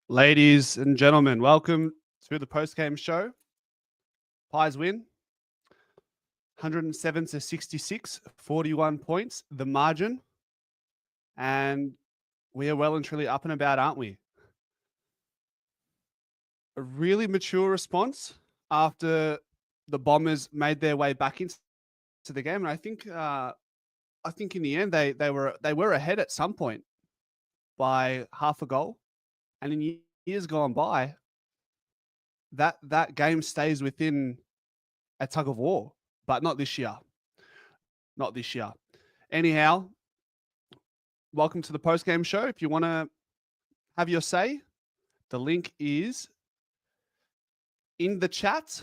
Ladies and gentlemen, welcome to the post-game show. Pies win 107 to 66, 41 points, the margin. And we are well and truly up and about, aren't we? A really mature response after the Bombers made their way back into the game. And I think in the end they were ahead at some point by half a goal. And in years gone by, that game stays within a tug of war, but not this year. Not this year. Anyhow, welcome to the post-game show. If you want to have your say, the link is in the chat.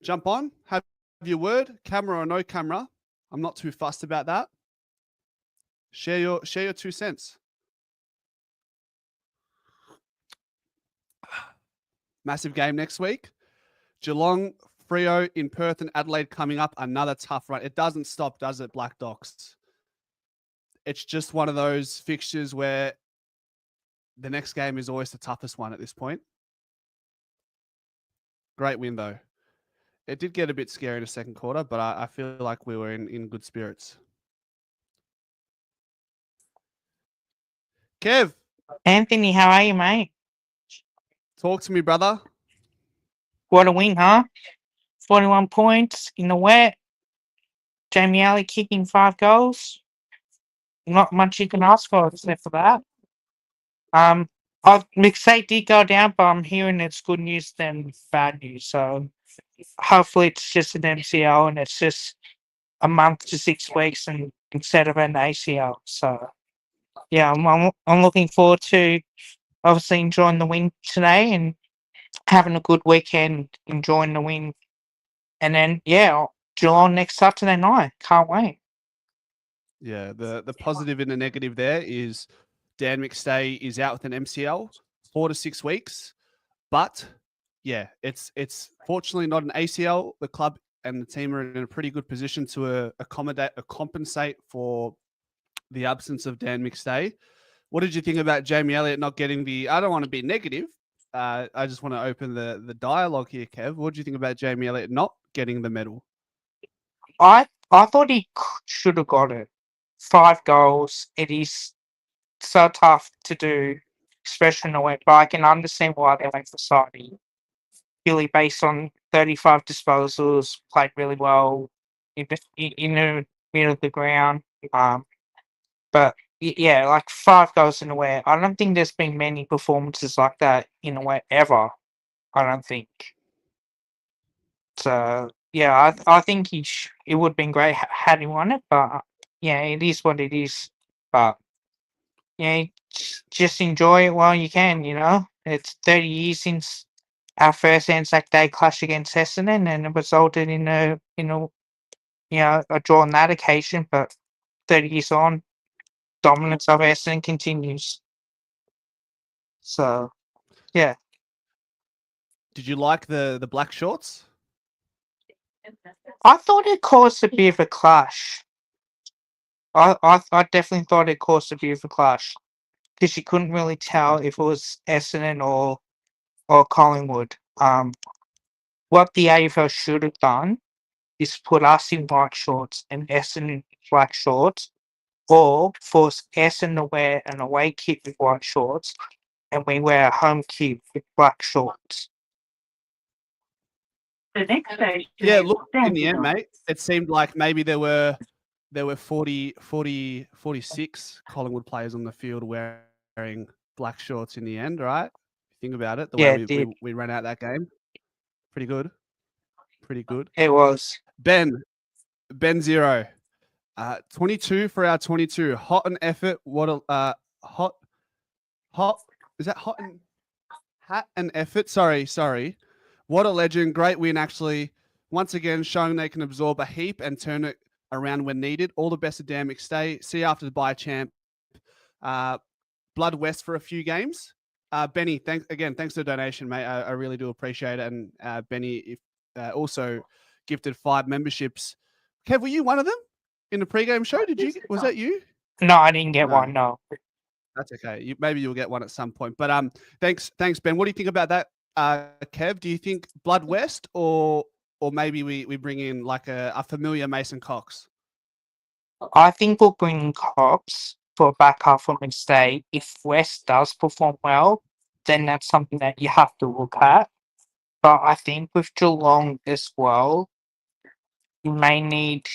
Jump on, have your word, camera or no camera. I'm not too fussed about that. Share your 2 cents. Massive game next week. Geelong, Freo in Perth and Adelaide coming up. Another tough run. It doesn't stop, does it, Black Docs? It's just one of those fixtures where the next game is always the toughest one at this point. Great win, though. It did get a bit scary in the second quarter, but I feel like we were in good spirits. Kev. Anthony, how are you, mate? Talk to me, brother. What a win, huh? 41 points in the wet. Jamie Alley kicking 5 goals. Not much you can ask for except for that. McState did go down, but I'm hearing it's good news than bad news. So hopefully it's just an MCL and it's just a month to 6 weeks and instead of an ACL. So yeah, I'm looking forward to obviously enjoying the win today and having a good weekend, enjoying the win. And then, yeah, Geelong next Saturday night. Can't wait. Yeah, the positive and the negative there is Dan McStay is out with an MCL, 4 to 6 weeks. But, yeah, it's fortunately not an ACL. The club and the team are in a pretty good position to compensate for the absence of Dan McStay. What did you think about Jamie Elliott not getting the... I don't want to be negative. I just want to open the dialogue here, Kev. What do you think about Jamie Elliott not getting the medal? I thought he should have got it. 5 goals. It is so tough to do, especially in a way. But I can understand why they went for Saudi. Purely based on 35 disposals, played really well in the middle of the ground. But yeah, like 5 goals in a way. I don't think there's been many performances like that in a way ever. I don't think. So yeah, I think it would have been great had he won it. But yeah, it is what it is. But yeah, just enjoy it while you can. You know, it's 30 years since our first Anzac Day clash against Essendon, and it resulted in a draw on that occasion. But 30 years on, dominance of Essendon continues. So, yeah. Did you like the black shorts? I thought it caused a bit of a clash. I definitely thought it caused a bit of a clash because you couldn't really tell if it was Essendon or Collingwood. What the AFL should have done is put us in white shorts and Essendon in black shorts, or force Essendon to wear an away kit with white shorts, and we wear a home kit with black shorts. Yeah, look, in the end, mate, it seemed like maybe there were 46 Collingwood players on the field wearing black shorts in the end, right? Think about it, the way we ran out that game. Pretty good. Pretty good. It was. Ben Zero. 22 for our 22. Hot and effort. What a hot. Is that hot and hat and effort? Sorry. What a legend. Great win, actually. Once again, showing they can absorb a heap and turn it around when needed. All the best to Dan McStay. See you after the bye, champ. Blood West for a few games. Benny, thanks for the donation, mate. I really do appreciate it. And Benny also gifted 5 memberships. Kev, were you one of them in the pregame show? Was that you? No, I didn't get one, no. That's okay. Maybe you'll get one at some point. But thanks, Ben. What do you think about that, Kev? Do you think Blood West or maybe we bring in like a familiar Mason Cox? I think we'll bring Cox for backup for McStay. If West does perform well, then that's something that you have to look at. But I think with Geelong as well, you may need,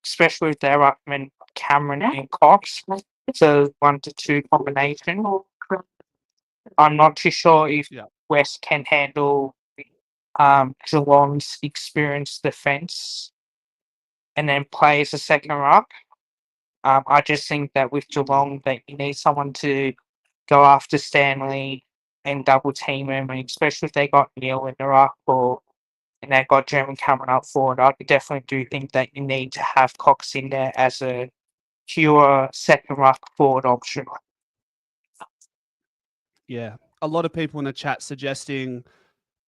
especially with their ruckman Cameron and Cox, it's a 1-2 combination. I'm not too sure if Yeah. West can handle Geelong's experienced defence and then play as a second ruck. I just think that with Geelong, that you need someone to go after Stanley and double team him, and especially if they got Neil in the ruck and they've got Jeremy Cameron up forward. I definitely do think that you need to have Cox in there as a pure second ruck forward option. Yeah. A lot of people in the chat suggesting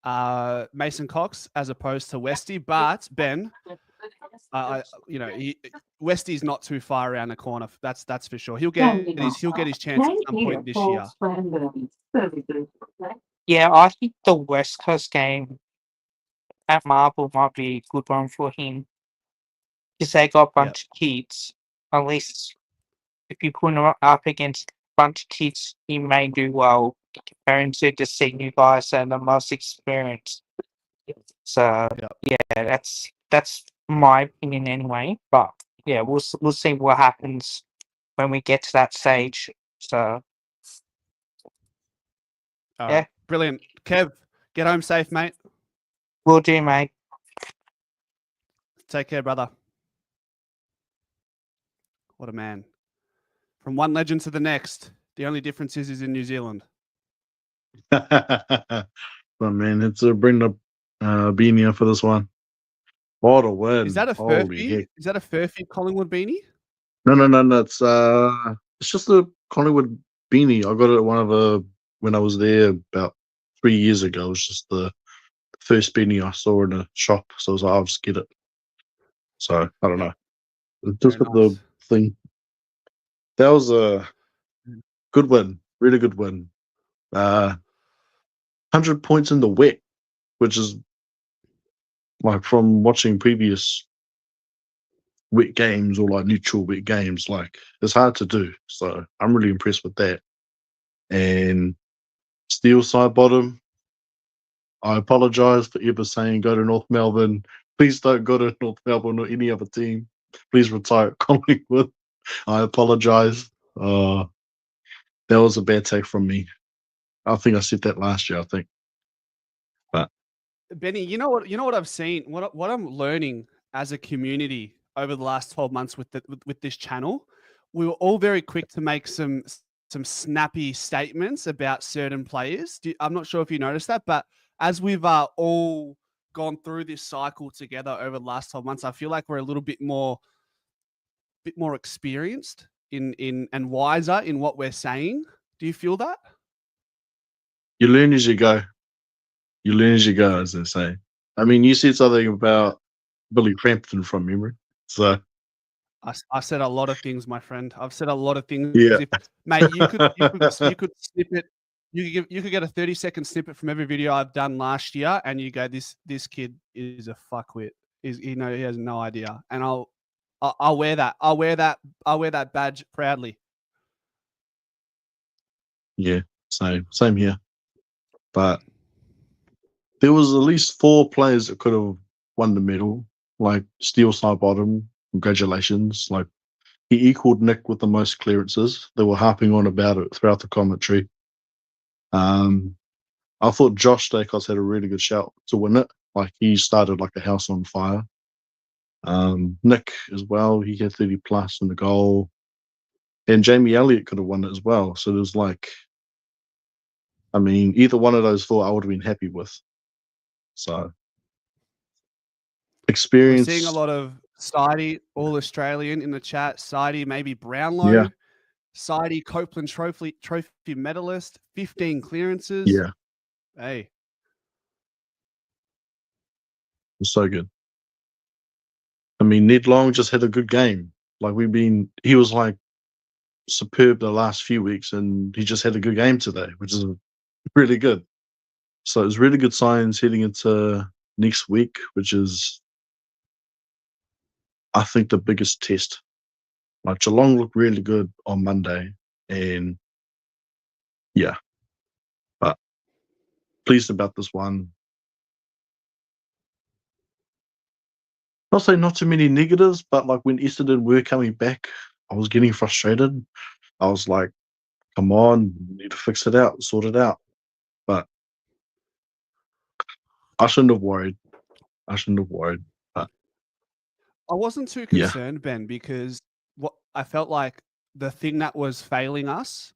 Mason Cox as opposed to Westy, but Ben, Westy's not too far around the corner. That's for sure. He'll get his chance at some point this year. Yeah, I think the West Coast game at Marble might be a good one for him because they got a bunch of kids. At least if you put him up against a bunch of kids, he may do well comparing to the senior guys and the most experienced. So yeah, that's my opinion anyway. But yeah, we'll see what happens when we get to that stage. So yeah, Brilliant. Kev, get home safe, mate. Will do, mate. Take care, brother. What a man. From one legend to the next. The only difference is he's in New Zealand. But man, it's a bring the beanie for this one. What a win! Is that a Holy Furphy? heck. Is that a Furphy Collingwood beanie? No. It's just a Collingwood beanie. I got it at when I was there about 3 years ago. It was just the first beanie I saw in a shop, so I was like, I'll just get it. So I don't know. Just Very got the nice. thing. That was a good win, really good win. 100 points in the wet, which is like from watching previous wet games or like neutral wet games, like it's hard to do. So I'm really impressed with that. And Steel side bottom, I apologize for ever saying go to North Melbourne. Please don't go to North Melbourne or any other team. Please retire at Collingwood. I apologize. That was a bad take from me. I think I said that last year, I think. But Benny, you know what I've seen, what I'm learning as a community over the last 12 months with this channel. We were all very quick to make some snappy statements about certain players. I'm not sure if you noticed that, but as we've all gone through this cycle together over the last 12 months, I feel like we're a little bit more experienced in and wiser in what we're saying. Do you feel that? you learn as you go. You learn as you go, as they say. I mean, you said something about Billy Crampton from memory. So I said a lot of things, my friend. I've said a lot of things. yeah. Mate, you could snip it. You could get a 30-second snippet from every video I've done last year, and you go, this kid is a fuckwit. He has no idea. And I'll wear that. I'll wear that badge proudly. Yeah, same here. But there was at least 4 players that could have won the medal. Like Steel side bottom, congratulations. Like he equaled Nick with the most clearances. They were harping on about it throughout the commentary. I thought Josh Dacos had a really good shout to win it. Like he started like a house on fire. Nick as well, he had 30 plus in the goal. And Jamie Elliott could have won it as well. So there's like, I mean, either one of those 4 I would have been happy with. So experience. We're seeing a lot of Sidey, all Australian in the chat. Sidey, maybe Brownlow. Yeah. Sidey, Copeland Trophy medalist, 15 clearances. Yeah. Hey. It's so good. I mean, Ned Long just had a good game. Like he was like superb the last few weeks, and he just had a good game today, which is really good. So it's really good signs heading into next week, which is, I think, the biggest test. Like Geelong looked really good on Monday, and yeah, but pleased about this one. Not saying not too many negatives, but like when Essendon were coming back, I was getting frustrated. I was like, come on, you need to fix it out, sort it out. But I shouldn't have worried. But I wasn't too yeah, concerned, Ben, because what I felt like the thing that was failing us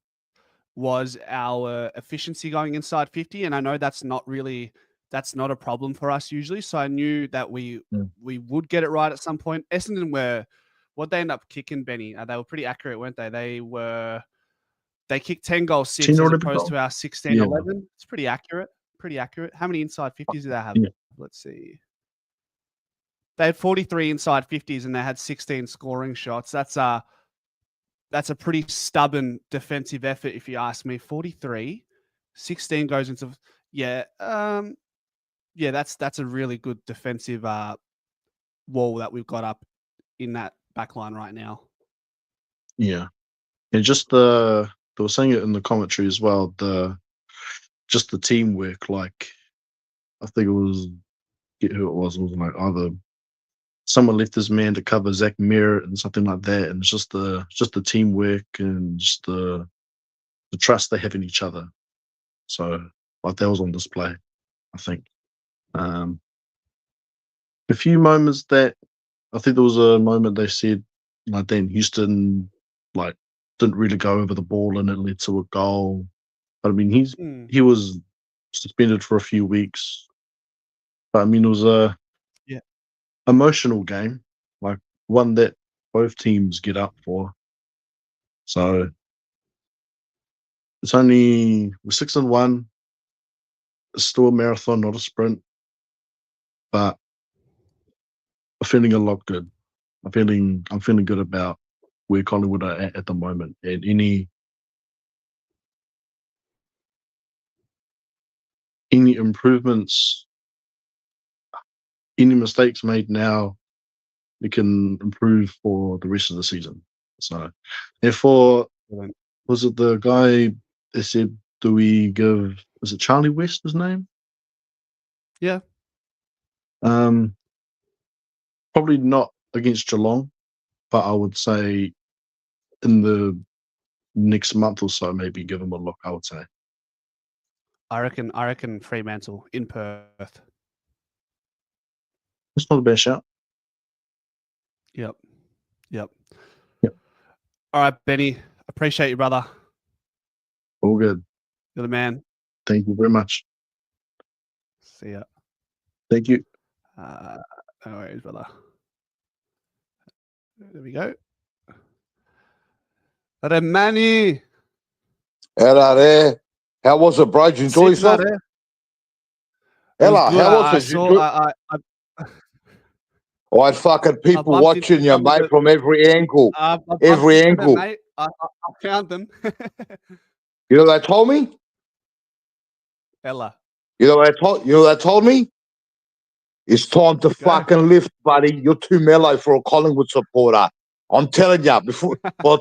was our efficiency going inside 50. And I know that's not a problem for us usually. So I knew that we Mm. would get it right at some point. Essendon what they end up kicking, Benny, they were pretty accurate, weren't they? They kicked 10 goals 6 10 as already opposed goal. to our 16 Yeah, 11. It's pretty accurate. How many inside 50s do they have? yeah, Let's see. They had 43 inside 50s and they had 16 scoring shots. That's a pretty stubborn defensive effort, if you ask me. 43, 16 goes into that's a really good defensive wall that we've got up in that back line right now. yeah. And they were saying it in the commentary as well. Just the teamwork. Like I think it was, get who it was. It was like either someone left his man to cover Zach Merritt and something like that. And it's just the teamwork and just the trust they have in each other. So like that was on display, I think. A few moments that I think there was a moment they said like then Houston like didn't really go over the ball and it led to a goal. But I mean he was suspended for a few weeks. But I mean it was a emotional game, like one that both teams get up for. So we're 6-1. It's still a marathon, not a sprint. But I'm feeling a lot good. I'm feeling good about where Collingwood are at the moment, and any improvements, any mistakes made now, we can improve for the rest of the season. So, therefore, was it the guy that said, "Do we give?" Was it Charlie West? His name? Yeah. Probably not against Geelong, but I would say in the next month or so, maybe give him a look. I would say. I reckon Fremantle in Perth. It's not a bad shout. Yep. Yep. All right, Benny. Appreciate you, brother. All good. You're the man. Thank you very much. See ya. Thank you. No worries, brother. There we go. Manny. Hello there. How was it, bro? Did you enjoy yourself? Hello, how was it? I had fucking people watching you, mate, from every angle. Every angle. Mate. I found them. You know what they told me? Ella. You know what they told me? It's time to fucking lift, buddy. You're too mellow for a Collingwood supporter. I'm telling you, by the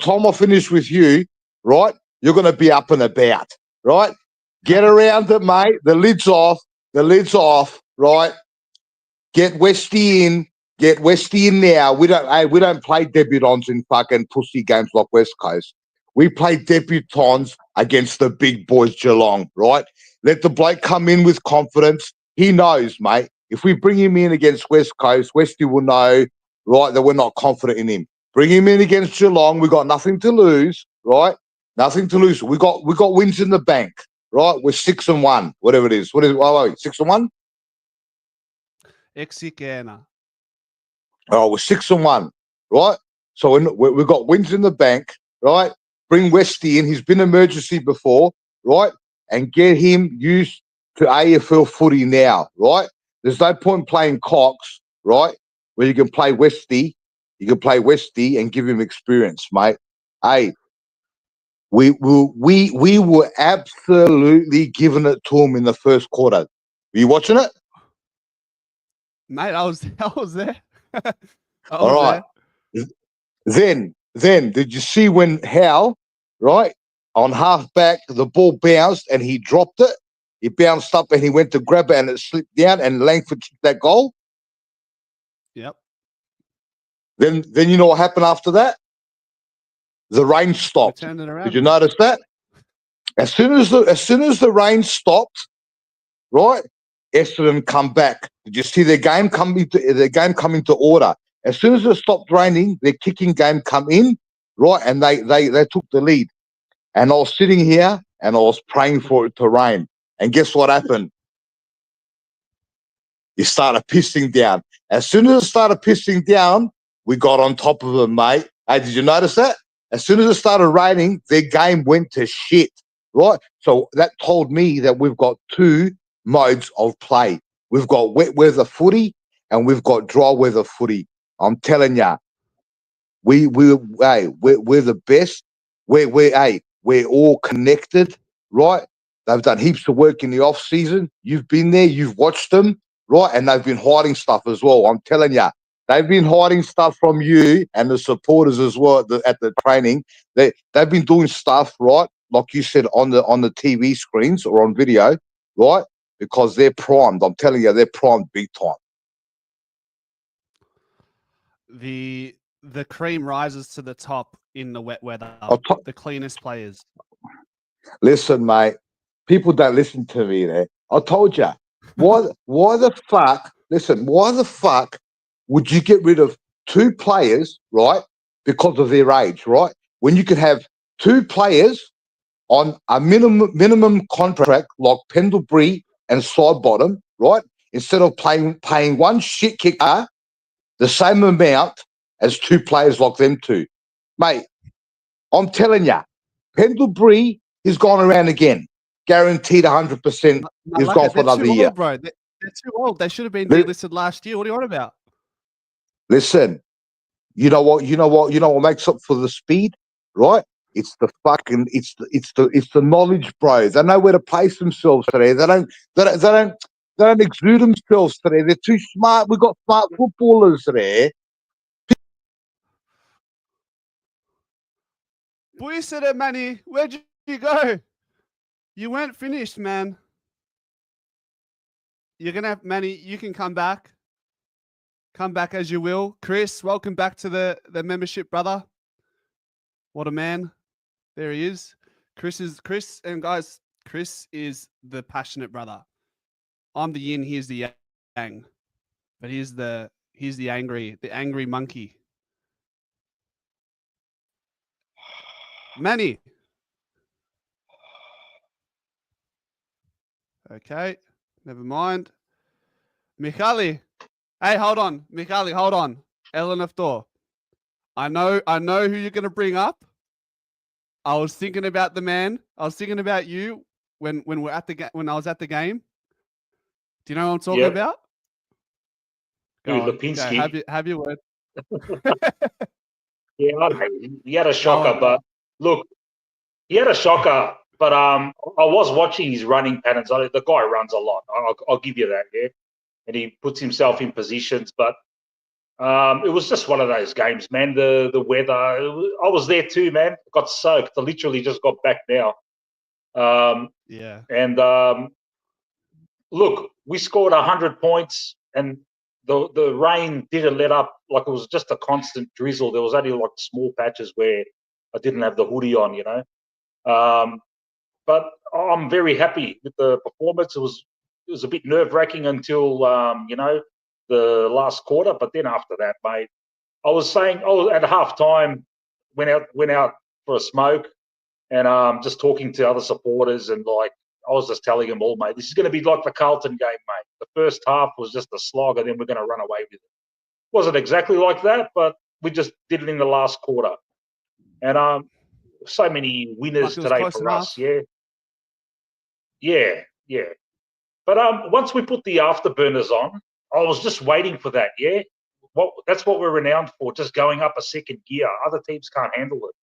time I finish with you, right, you're gonna be up and about, right? Get around it, mate. The lid's off, right? Get Westy in now. We don't play debutants in fucking pussy games like West Coast. We play debutants against the big boys Geelong, right? Let the bloke come in with confidence. He knows, mate. If we bring him in against West Coast, Westy will know, right, that we're not confident in him. Bring him in against Geelong. We got nothing to lose, right? Nothing to lose. We got wins in the bank, right? We're 6-1, whatever it is. What is it? 6-1? Exicana. Oh, we're 6-1, right? So we've got wins in the bank, right? Bring Westy in. He's been emergency before, right? And get him used to AFL footy now, right? There's no point playing Cox, right? Where you can play Westy You can play Westy and give him experience, mate. Hey, we were absolutely giving it to him in the first quarter. Were you watching it? Mate, I was there. I All was right. there. Then did you see when Hal, right, on half back, the ball bounced and he dropped it? He bounced up and he went to grab it and it slipped down and Langford took that goal. Yep. Then you know what happened after that? The rain stopped. We turned it around. Did you notice that? As soon as the rain stopped, right, Essendon come back. Did you see their game come into order? As soon as it stopped raining, their kicking game come in, right, and they took the lead. And I was sitting here and I was praying for it to rain. And guess what happened? It started pissing down. As soon as it started pissing down, we got on top of them, mate. Hey, did you notice that? As soon as it started raining, their game went to shit, right? So that told me that we've got two modes of play. We've got wet weather footy and we've got dry weather footy. I'm telling ya, we're the best. We're all connected, right? They've done heaps of work in the off season. You've been there, you've watched them, right? And they've been hiding stuff as well. I'm telling you, they've been hiding stuff from you and the supporters as well at the training. They've been doing stuff, right? Like you said on the TV screens or on video, right? Because they're primed. I'm telling you, they're primed big time. The cream rises to the top in the wet weather. The cleanest players. Listen, mate. People don't listen to me there. I told you. Why the fuck? Listen, why the fuck would you get rid of two players, right? Because of their age, right? When you could have two players on a minimum contract like Pendlebury and Sidebottom, right? Instead of paying one shit kicker the same amount as two players like them two. Mate, I'm telling you, Pendlebury is gone around again. Guaranteed 100% he's gone for another year. Old, bro. They're too old. They should have been delisted last year. What are you on about? Listen, you know what makes up for the speed, right? It's the fucking it's the knowledge, bro. They know where to place themselves today. They don't exude themselves today. They're too smart. We've got smart footballers there. Boy said it, Manny. Where'd you go? You weren't finished, man. You're gonna have Manny. You can come back. Come back as you will. Chris, welcome back to the membership, brother. What a man. There he is. Chris is the passionate brother. I'm the yin, he's the yang. But he's the angry monkey. Manny. Okay, never mind. Michali. Hey, hold on. Michali, hold on. Ellen of Thor. I know who you're gonna bring up. I was thinking about the man. I was thinking about you when I was at the game. Do you know what I'm talking about? Lipinski. Have your word. Yeah, he had a shocker, but look, he had a shocker. But I was watching his running patterns. The guy runs a lot. I'll give you that, yeah. And he puts himself in positions, but it was just one of those games, man. The weather. I was there too, man. Got soaked. I literally just got back now. Yeah. And look, we scored 100 points, and the rain didn't let up. Like, it was just a constant drizzle. There was only like small patches where I didn't have the hoodie on, you know. But I'm very happy with the performance. It was a bit nerve-wracking until the last quarter, but then after that, mate, I was at halftime, went out for a smoke, and just talking to other supporters, and like I was just telling them all, mate, this is going to be like the Carlton game, mate. The first half was just a slog, and then we're going to run away with it. Wasn't exactly like that, but we just did it in the last quarter, and so many winners today for us, yeah. But once we put the afterburners on, I was just waiting for that, yeah. that's what we're renowned for, just going up a second gear. Other teams can't handle it.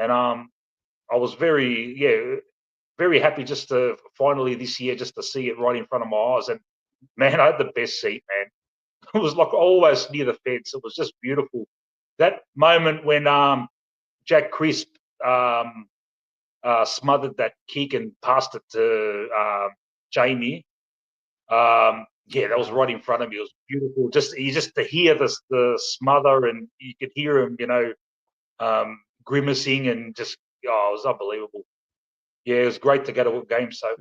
And I was very happy just to finally this year just to see it right in front of my eyes. And man, I had the best seat, man. It was like almost near the fence. It was just beautiful. That moment when Jack Crisp smothered that kick and passed it to Jamie. That was right in front of me. It was beautiful. Just to hear the smother, and you could hear him, grimacing, and just it was unbelievable. Yeah, it was great to go to a game. So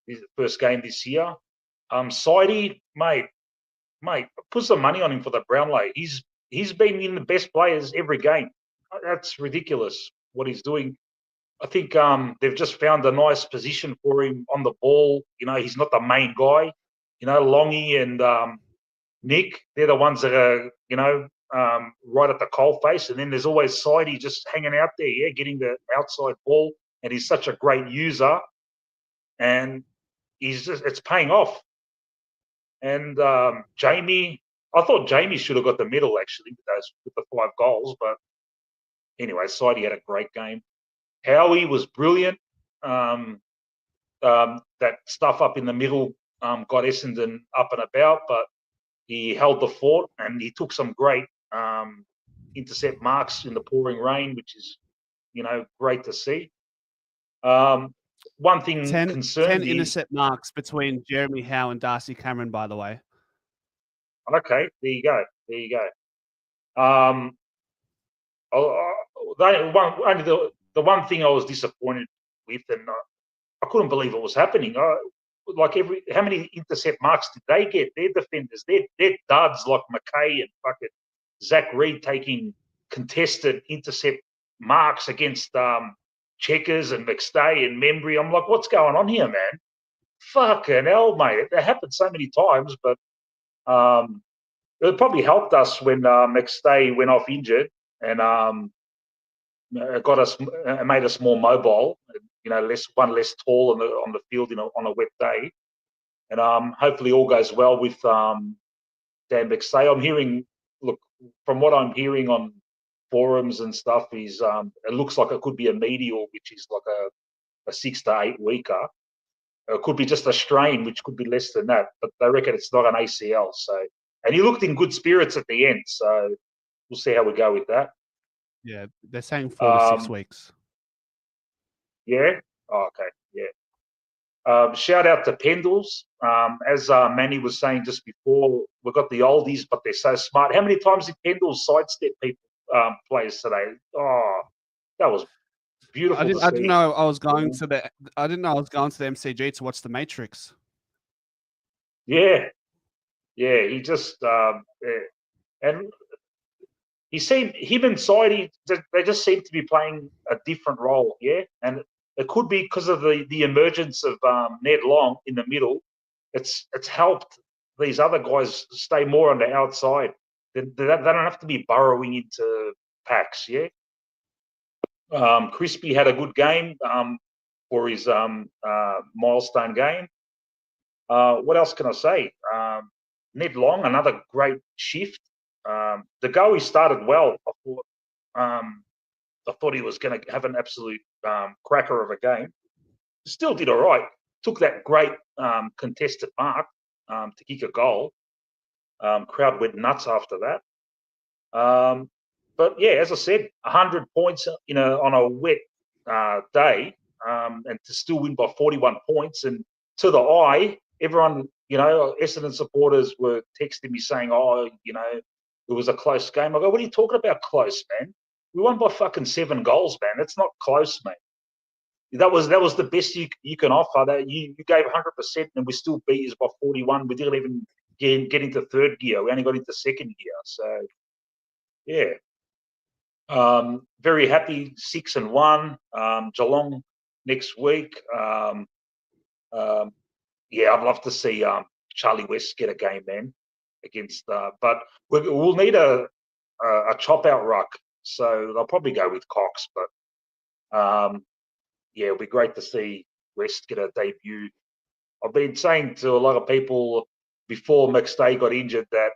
his first game this year. Sidey, mate, put some money on him for the Brownlow. He's been in the best players every game. That's ridiculous what he's doing. I think they've just found a nice position for him on the ball. He's not the main guy. Longy and Nick, they're the ones that are, right at the coalface. And then there's always Sidey just hanging out there, getting the outside ball. And he's such a great user. And it's paying off. And Jamie, I thought Jamie should have got the medal, actually, with the 5 goals. But anyway, Sidey had a great game. Howie was brilliant. That stuff up in the middle got Essendon up and about, but he held the fort and he took some great intercept marks in the pouring rain, which is, great to see. One thing 10 concerned intercept marks between Jeremy Howe and Darcy Cameron, by the way. Okay, there you go. The one thing I was disappointed with, and I couldn't believe it was happening. How many intercept marks did they get? Their defenders, they're duds like McKay and fucking Zach Reed taking contested intercept marks against Checkers and McStay and Membry. I'm like, what's going on here, man? Fucking hell, mate. It happened so many times, but it probably helped us when McStay went off injured and made us more mobile. Less tall on the field on a wet day, and hopefully all goes well with Dan McStay. From what I'm hearing on forums and stuff, it looks like it could be a medial, which is like a 6 to 8 weeker. It could be just a strain, which could be less than that, but they reckon it's not an ACL. So, and he looked in good spirits at the end, so we'll see how we go with that. Yeah, they're saying 4 to 6 weeks. Yeah. Oh, okay. Yeah. Shout out to Pendles. As Manny was saying just before, we've got the oldies, but they're so smart. How many times did Pendles sidestep players today? Oh, that was beautiful. I didn't know I was going to the MCG to watch The Matrix. Yeah. He just and him and Sidey, they just seem to be playing a different role, and it could be because of the emergence of Ned Long in the middle. It's helped these other guys stay more on the outside. They don't have to be burrowing into packs, Crispy had a good game for his milestone game. What else can I say? Ned Long, another great shift. The go he started well. I thought he was going to have an absolute cracker of a game. Still did all right. Took that great contested mark to kick a goal. Crowd went nuts after that. But yeah, as I said, 100 points on a wet day, and to still win by 41 points. And to the eye, everyone, Essendon supporters were texting me saying, it was a close game. I go, what are you talking about close, man? We won by fucking 7 goals, man. It's not close, mate. That was the best you can offer. That you gave 100%, and we still beat us by 41. We didn't even get into third gear. We only got into second gear. So, yeah. Very happy. 6-1. Geelong next week. I'd love to see Charlie West get a game, man, against. But we'll need a chop out ruck. So they'll probably go with Cox, but it'll be great to see West get a debut. I've been saying to a lot of people before McStay got injured that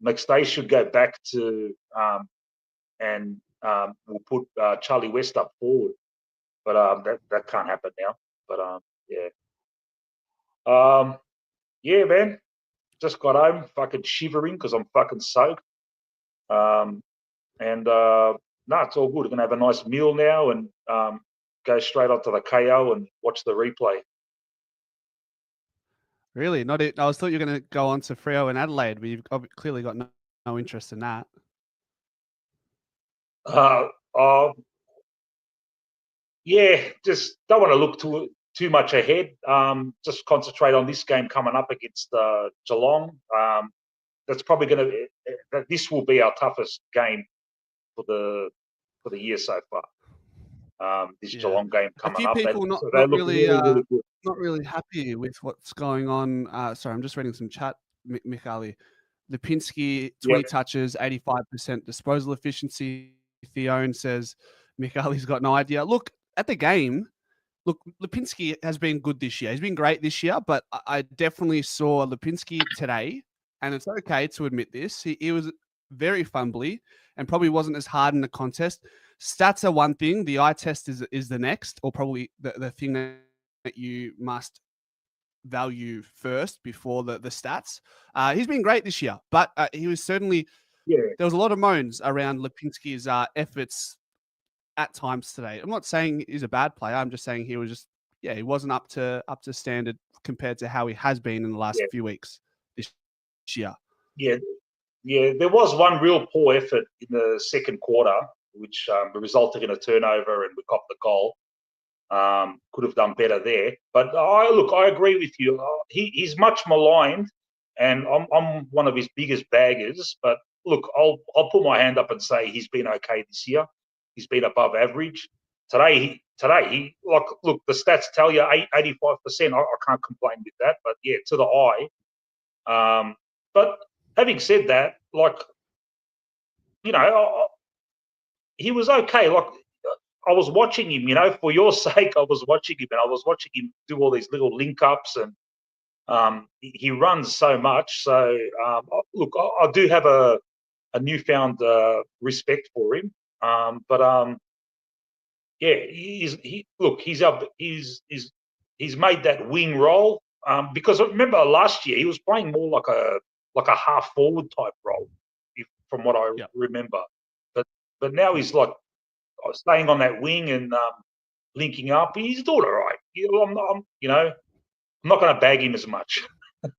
McStay should go back to and we'll put Charlie West up forward, but that can't happen now. But yeah, man, just got home, fucking shivering because I'm fucking soaked. No, it's all good. We're gonna have a nice meal now and go straight onto the KO and watch the replay. Really? Not it. I was thought you were going to go on to Freo and Adelaide, but you've clearly got no interest in that. Yeah, just don't want to look too much ahead. Just concentrate on this game coming up against Geelong. That's probably going to. This will be our toughest game for the year so far. This Geelong game coming up. A few people not really happy with what's going on. Sorry, I'm just reading some chat, Michali. Lipinski, 20 touches, 85% disposal efficiency. Theone says Michali's got no idea. Look, at the game, Lipinski has been good this year. He's been great this year, but I definitely saw Lipinski today, and it's okay to admit this. He was very fumbly and probably wasn't as hard in the contest. Stats are one thing. The eye test is the next, or probably the thing that you must value first before the stats. He's been great this year, but he was certainly there was a lot of moans around Lipinski's efforts at times today. I'm not saying he's a bad player. I'm just saying he was just he wasn't up to standard compared to how he has been in the last few weeks this year. Yeah, there was one real poor effort in the second quarter, which resulted in a turnover, and we copped the goal. Could have done better there. But I agree with you. He's much maligned, and I'm one of his biggest baggers. But look, I'll put my hand up and say he's been okay this year. He's been above average. Today, look, the stats tell you 85%. I can't complain with that. But yeah, to the eye. But having said that, he was okay. I was watching him, for your sake, I was watching him, and I was watching him do all these little link ups, and he runs so much. So look, I do have a newfound respect for him. He's made that wing role because remember last year he was playing more like a half forward type role, from what I remember. But now he's staying on that wing and linking up. He's doing all right. I'm not going to bag him as much.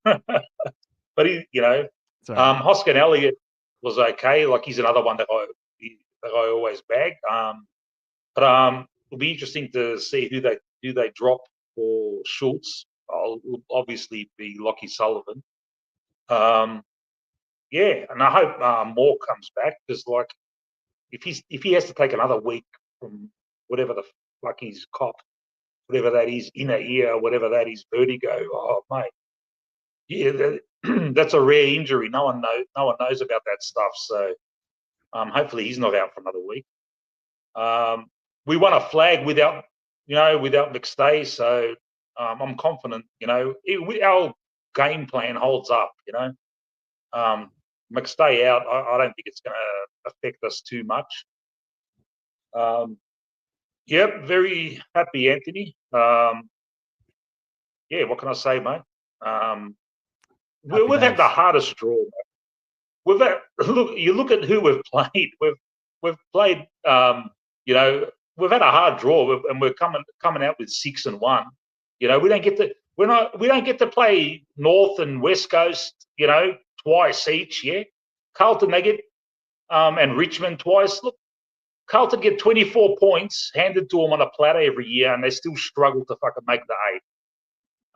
But Hoskin Elliott was okay. He's another one that I always bag. But it'll be interesting to see who they drop for Schultz. I'll obviously be Lockie Sullivan. And I hope Moore comes back, because if he has to take another week from whatever the fuck he's copped, whatever that is, inner ear, whatever that is, vertigo. Oh mate, that's a rare injury. No one knows about that stuff. So hopefully he's not out for another week. We won a flag without McStay, so I'm confident. Our game plan holds up. McStay out, I don't think it's going to affect us too much. Very happy, Anthony. What can I say, mate? We've had the hardest draw, mate. You look at who we've played. We've played. We've had a hard draw, and we're coming out with 6-1. We don't get to play North and West Coast. Twice each. Yeah, Carlton they get and Richmond twice. Look, Carlton get 24 points handed to them on a platter every year, and they still struggle to fucking make the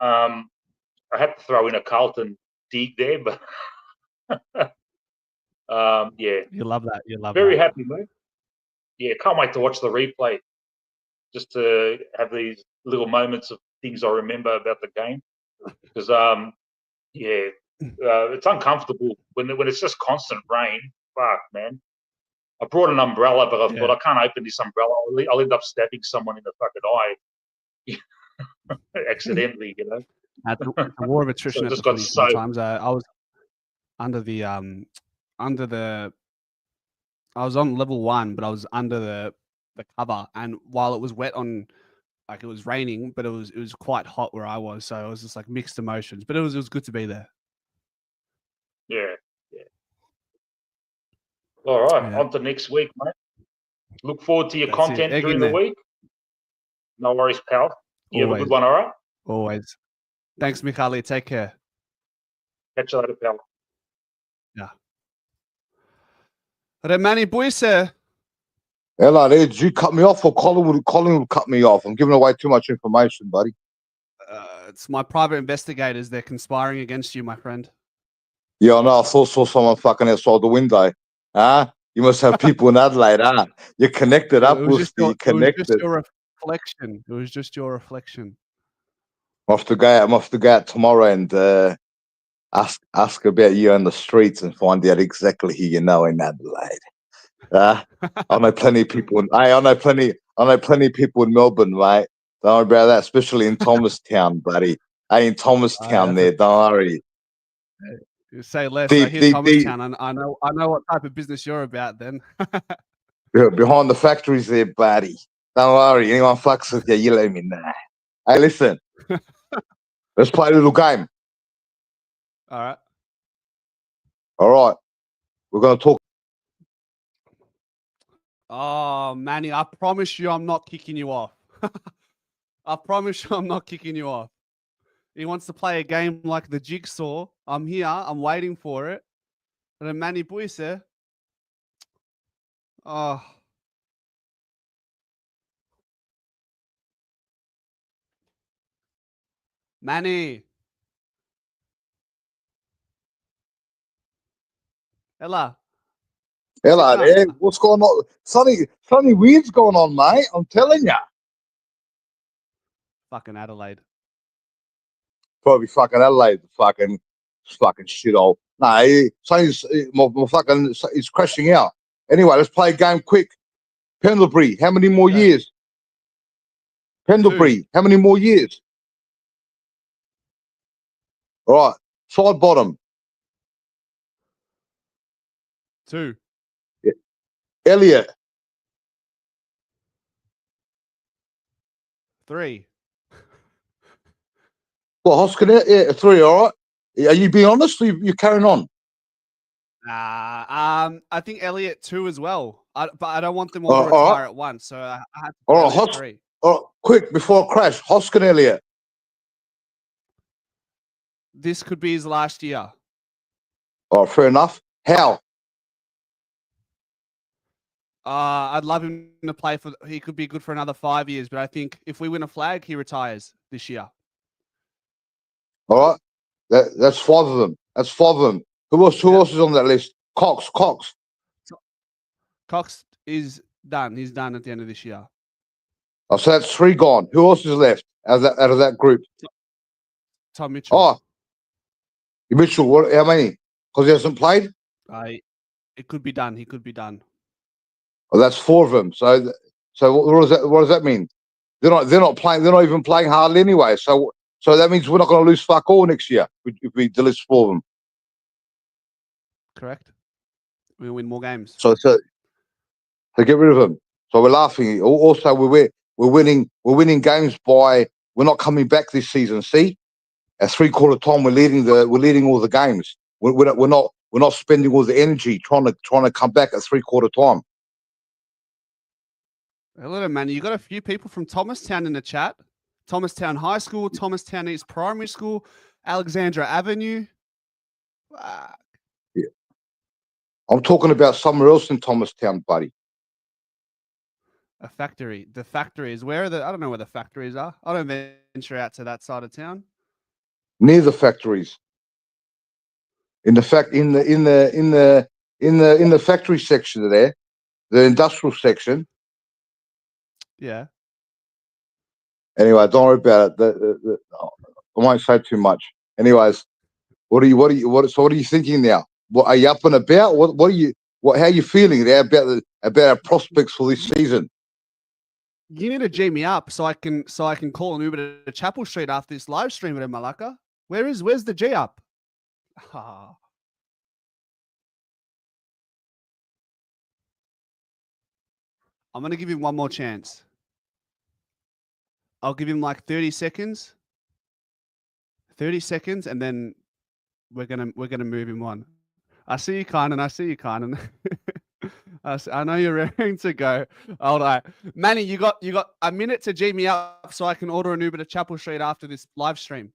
8. I had to throw in a Carlton dig there, but you love that. Very happy, mate. Yeah, can't wait to watch the replay, just to have these little moments of things I remember about the game, because it's uncomfortable when it's just constant rain. Fuck, man. I brought an umbrella, but I thought I can't open this umbrella. I'll end up stabbing someone in the fucking eye accidentally. At the war of attrition so at the footy sometimes. I was under the under the. I was on level 1, but I was under the cover, and while it was wet on, like it was raining, but it was quite hot where I was, so it was just like mixed emotions. But it was good to be there. Yeah. All right, Yeah. on to next week, mate. Look forward to your That's it. content Egg in during the there. week. No worries, pal. You have a good Always. one, all right? Always. Thanks, Mikhali. Take care. Catch you later, pal. Remani Buise. Hello there. Did you cut me off or Collingwood cut me off? I'm giving away too much information, buddy. It's my private investigators. They're conspiring against you, my friend. Yeah, I know. I saw someone fucking outside the window. Huh? You must have people in Adelaide, huh? You're connected up with the connected. Your reflection. It was just your reflection. I'm off to go out tomorrow and ask about you on the streets and find out exactly who you know in Adelaide. I know plenty of people. I know plenty of people in Melbourne, mate. Don't worry about that, especially in Thomastown, buddy. Hey, in Thomastown there, don't worry. You say less. Deep, I hear deep, Thomastown, and I know what type of business you're about. Then behind the factories there, buddy. Don't worry. Anyone fucks with you, you let me know. Hey, listen. Let's play a little game. all right. All right. We're gonna talk. Oh, Manny, I promise you, I'm not kicking you off. I promise you, I'm not kicking you off. He wants to play a game like the jigsaw. I'm here. I'm waiting for it. And then Manny Buise. Oh. Manny. Ella. Hello Sit there. down. What's going on? Something weird's going on, mate. I'm telling you. Fucking Adelaide. Probably fucking Adelaide, fucking shithole. No, my fucking he's crashing out. Anyway, let's play a game quick. Pendlebury, how many more Okay. years? Pendlebury, how many more years? All right, side bottom. 2. Elliot, 3. well, Hoskins, yeah, 3. All right. Are you being honest? Or you carrying on? I think Elliot 2 as well. But I don't want them all to All retire right. at once. So I had to All put right, Elliot 3. All right, quick before I crash. Hoskins, Elliot. This could be his last year. All right, fair enough. How? I'd love him to play for. He could be good for another 5 years, but I think if we win a flag, he retires this year. All right, that's 5 of them. That's 5 of them. Who else is on that list? Cox. Cox is done. He's done at the end of this year. Oh, so that's 3 gone. Who else is left out of that group? Tom Mitchell. Oh, Mitchell. What? How many? Because he hasn't played. It could be done. He could be done. Oh, that's 4 of them. So what does that? What does that mean? They're not playing. They're not even playing hardly anyway. So that means we're not going to lose fuck all next year if we delist 4 of them. Correct. We'll win more games. So get rid of them. So we're laughing. Also, we're winning games by we're not coming back this season. See, at 3/4 time, we're leading all the games. We're not spending all the energy trying to come back at 3/4 time. Hello, man. You got a few people from Thomastown in the chat. Thomastown High School, Thomastown East Primary School, Alexandra Avenue. Yeah. I'm talking about somewhere else in Thomastown, buddy. A factory. The factories. Where are the? I don't know where the factories are. I don't venture out to that side of town. Near the factories. In the factory section there, the industrial section. Yeah. Anyway, don't worry about it. I won't say too much. Anyways, what are you thinking now? What are you up and about? How are you feeling there about our prospects for this season? You need to G me up so I can call an Uber to Chapel Street after this live stream at Malacca. Where's the G up? I'm going to give him one more chance. I'll give him like 30 seconds. 30 seconds, and then we're gonna move him on. I see you, Kynan. I see you, Kynan. I know you're raring to go. Hold on, Manny. You got a minute to G me up so I can order an Uber to Chapel Street after this live stream.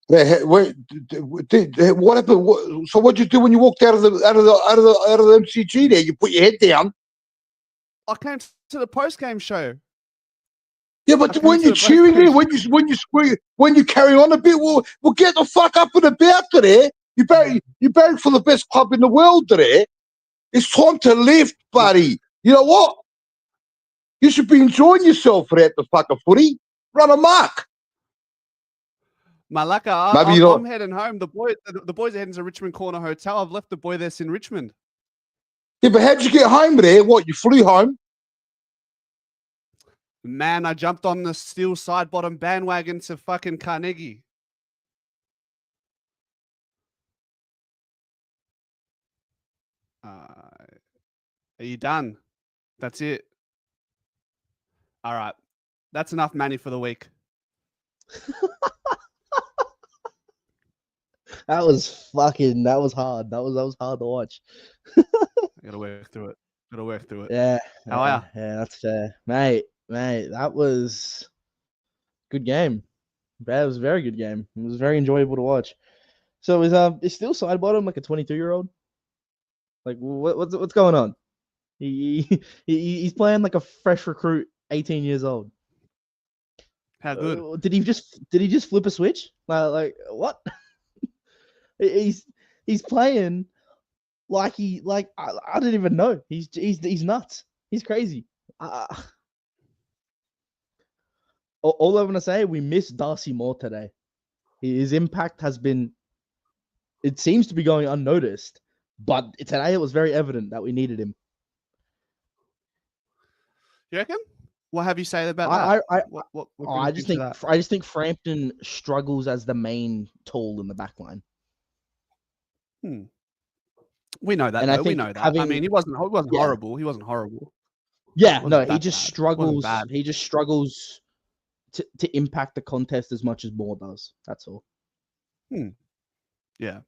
What happened? So what'd you do when you walked out of the MCG? There, you put your head down. I came to the post game show. Yeah, but when you're cheering there, when you carry on a bit, well get the fuck up and about there. You barrack for the best club in the world there. It's time to lift, buddy. You know what? You should be enjoying yourself without the fucking footy. Run amok. Malaka, I'm heading home. The boys are heading to Richmond Corner Hotel. I've left the boy there in Richmond. Yeah, but how'd you get home there? What, you flew home? Man, I jumped on the steel side bottom bandwagon to fucking Carnegie. Are you done? That's it. All right. That's enough Manny for the week. That was hard. That was hard to watch. I gotta work through it. Yeah. How are you? Yeah, that's fair. Mate, that was good game. That was a very good game. It was very enjoyable to watch. So is still side bottom like a 22-year-old? Like what's going on? He's playing like a fresh recruit, 18 years old. How good? Did he just flip a switch? Like what? He's playing like I didn't even know. He's nuts. He's crazy. All I'm gonna say, we miss Darcy Moore today. His impact it seems to be going unnoticed, but today it was very evident that we needed him. You reckon? What have you say about that? I just think Frampton struggles as the main tool in the back line. We know that. We know that. I mean, he wasn't horrible. He wasn't horrible. Yeah, no, he just struggles. He just struggles to impact the contest as much as Moore does. That's all. Yeah,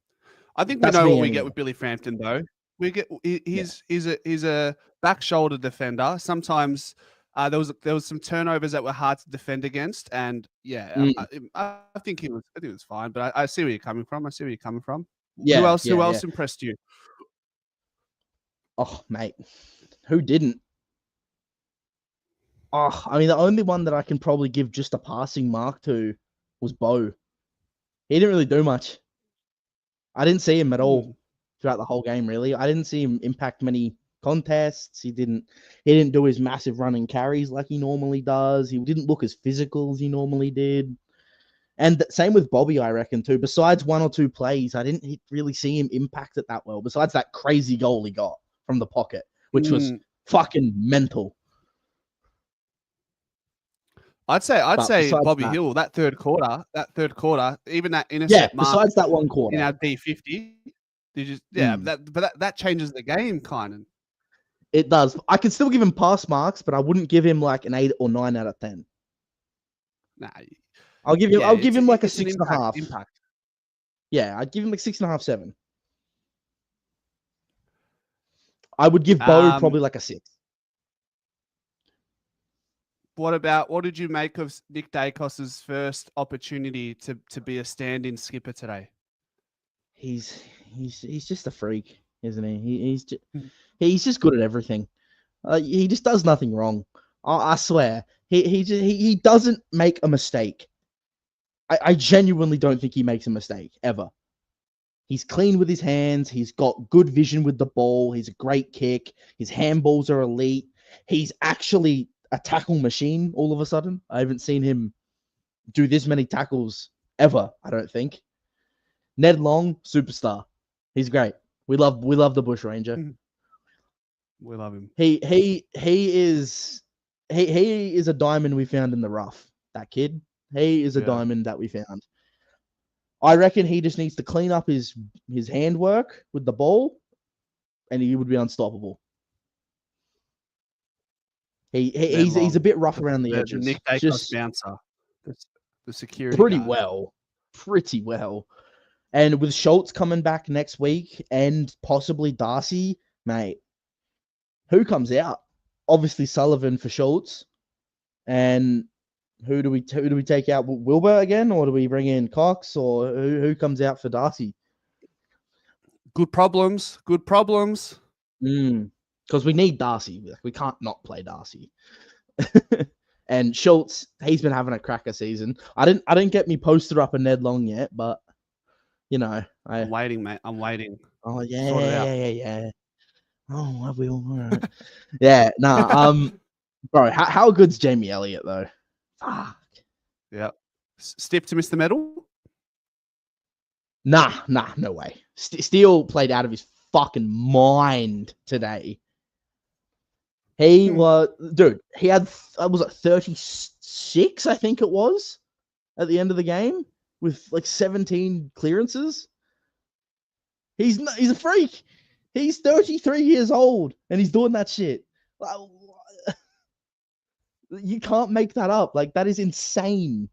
I think we know what we get with Billy Frampton, though. He's a back shoulder defender. Sometimes there was some turnovers that were hard to defend against, and I think he was fine. But I see where you're coming from. Yeah, Who else impressed you? Oh, mate, who didn't? Oh, I mean, the only one that I can probably give just a passing mark to was Bo. He didn't really do much. I didn't see him at all throughout the whole game, really. I didn't see him impact many contests. He didn't do his massive running carries like he normally does. He didn't look as physical as he normally did. And same with Bobby, I reckon, too. Besides one or two plays, I didn't really see him impact it that well. Besides that crazy goal he got from the pocket, which was fucking mental. I'd say Bobby Hill, that third quarter, even that intercept. Yeah, besides that one quarter in our D50, that changes the game, kind of. It does. I can still give him pass marks, but I wouldn't give him like an 8 or 9 out of 10. Nah, I'll give him like a 6.5. Impact. Yeah, I'd give him like 6.5, 7. I would give Bo probably like a 6. What did you make of Nick Dacos's first opportunity to be a stand-in skipper today? He's just a freak, isn't he? He's just good at everything. He just does nothing wrong. I swear. He doesn't make a mistake. I genuinely don't think he makes a mistake ever. He's clean with his hands. He's got good vision with the ball. He's a great kick. His handballs are elite. He's actually a tackle machine all of a sudden. I haven't seen him do this many tackles ever, I don't think. Ned Long, superstar. He's great. We love the Bush Ranger. We love him. He is a diamond we found in the rough. That kid. He is a diamond that we found. I reckon he just needs to clean up his handwork with the ball, and he would be unstoppable. He's a bit rough around the The edges. Nick Dacos Just bouncer. The security pretty guard. well. And with Schultz coming back next week and possibly Darcy, mate, who comes out? Obviously Sullivan for Schultz. And who do we take out? Wilbur again, or do we bring in Cox, or who comes out for Darcy? Good problems. Because we need Darcy. We can't not play Darcy. And Schultz, he's been having a cracker season. I didn't get me poster up a Ned Long yet, but you know, I'm waiting, mate. I'm waiting. Oh Sort it out. yeah. Oh, I will. All right. Yeah, nah. Bro, how good's Jamie Elliott though? Fuck. Yeah. Step to Mr. Medal? Nah, no way. Steele played out of his fucking mind today. He was, dude. He had was it 36? I think it was at the end of the game with like 17 clearances. He's a freak. He's 33 years old and he's doing that shit. You can't make that up. Like, that is insane.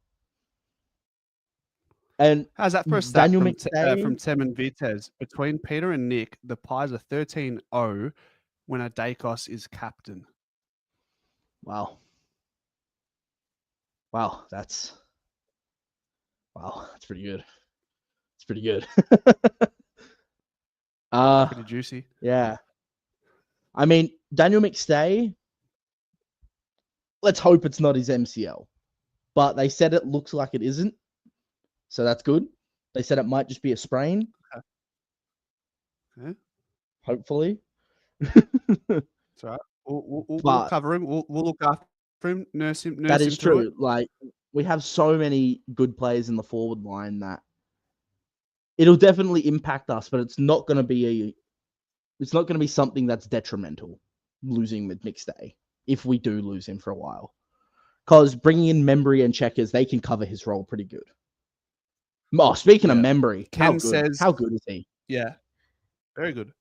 And how's that for a stat Daniel from McStay? Tem and Vitez? Between Peter and Nick, the Pies are 13-0 when Dacos is captain. Wow, that's pretty good. It's pretty good. Pretty juicy. Yeah. I mean, Daniel McStay, let's hope it's not his MCL. But they said it looks like it isn't. So that's good. They said it might just be a sprain. Okay. Hopefully. It's all right. We'll cover him. We'll look after him, nurse him. That is through true. it. Like, we have so many good players in the forward line that it'll definitely impact us, but it's not going to be something that's detrimental, losing with McStay, if we do lose him for a while. Because bringing in Membry and Checkers, they can cover his role pretty good. Oh, speaking of Membry, how good is he? Yeah. Very good.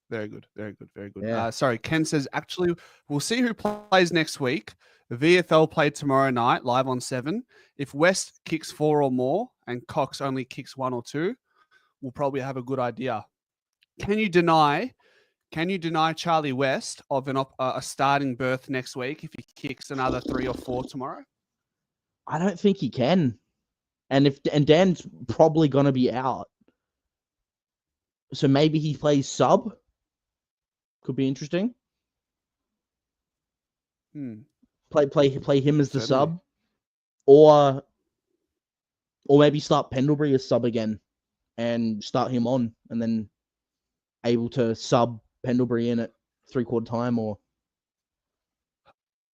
Yeah. Sorry, Ken says, actually, we'll see who plays next week. The VFL play tomorrow night, live on 7. If West kicks 4 or more and Cox only kicks 1 or 2, we'll probably have a good idea. Can you deny Charlie West of a starting berth next week if he kicks another 3 or 4 tomorrow? I don't think he can. And Dan's probably going to be out. So maybe he plays sub. Could be interesting. Play him as the sub. Or maybe start Pendlebury as sub again and start him on and then able to sub Pendlebury in at 3/4 time. Or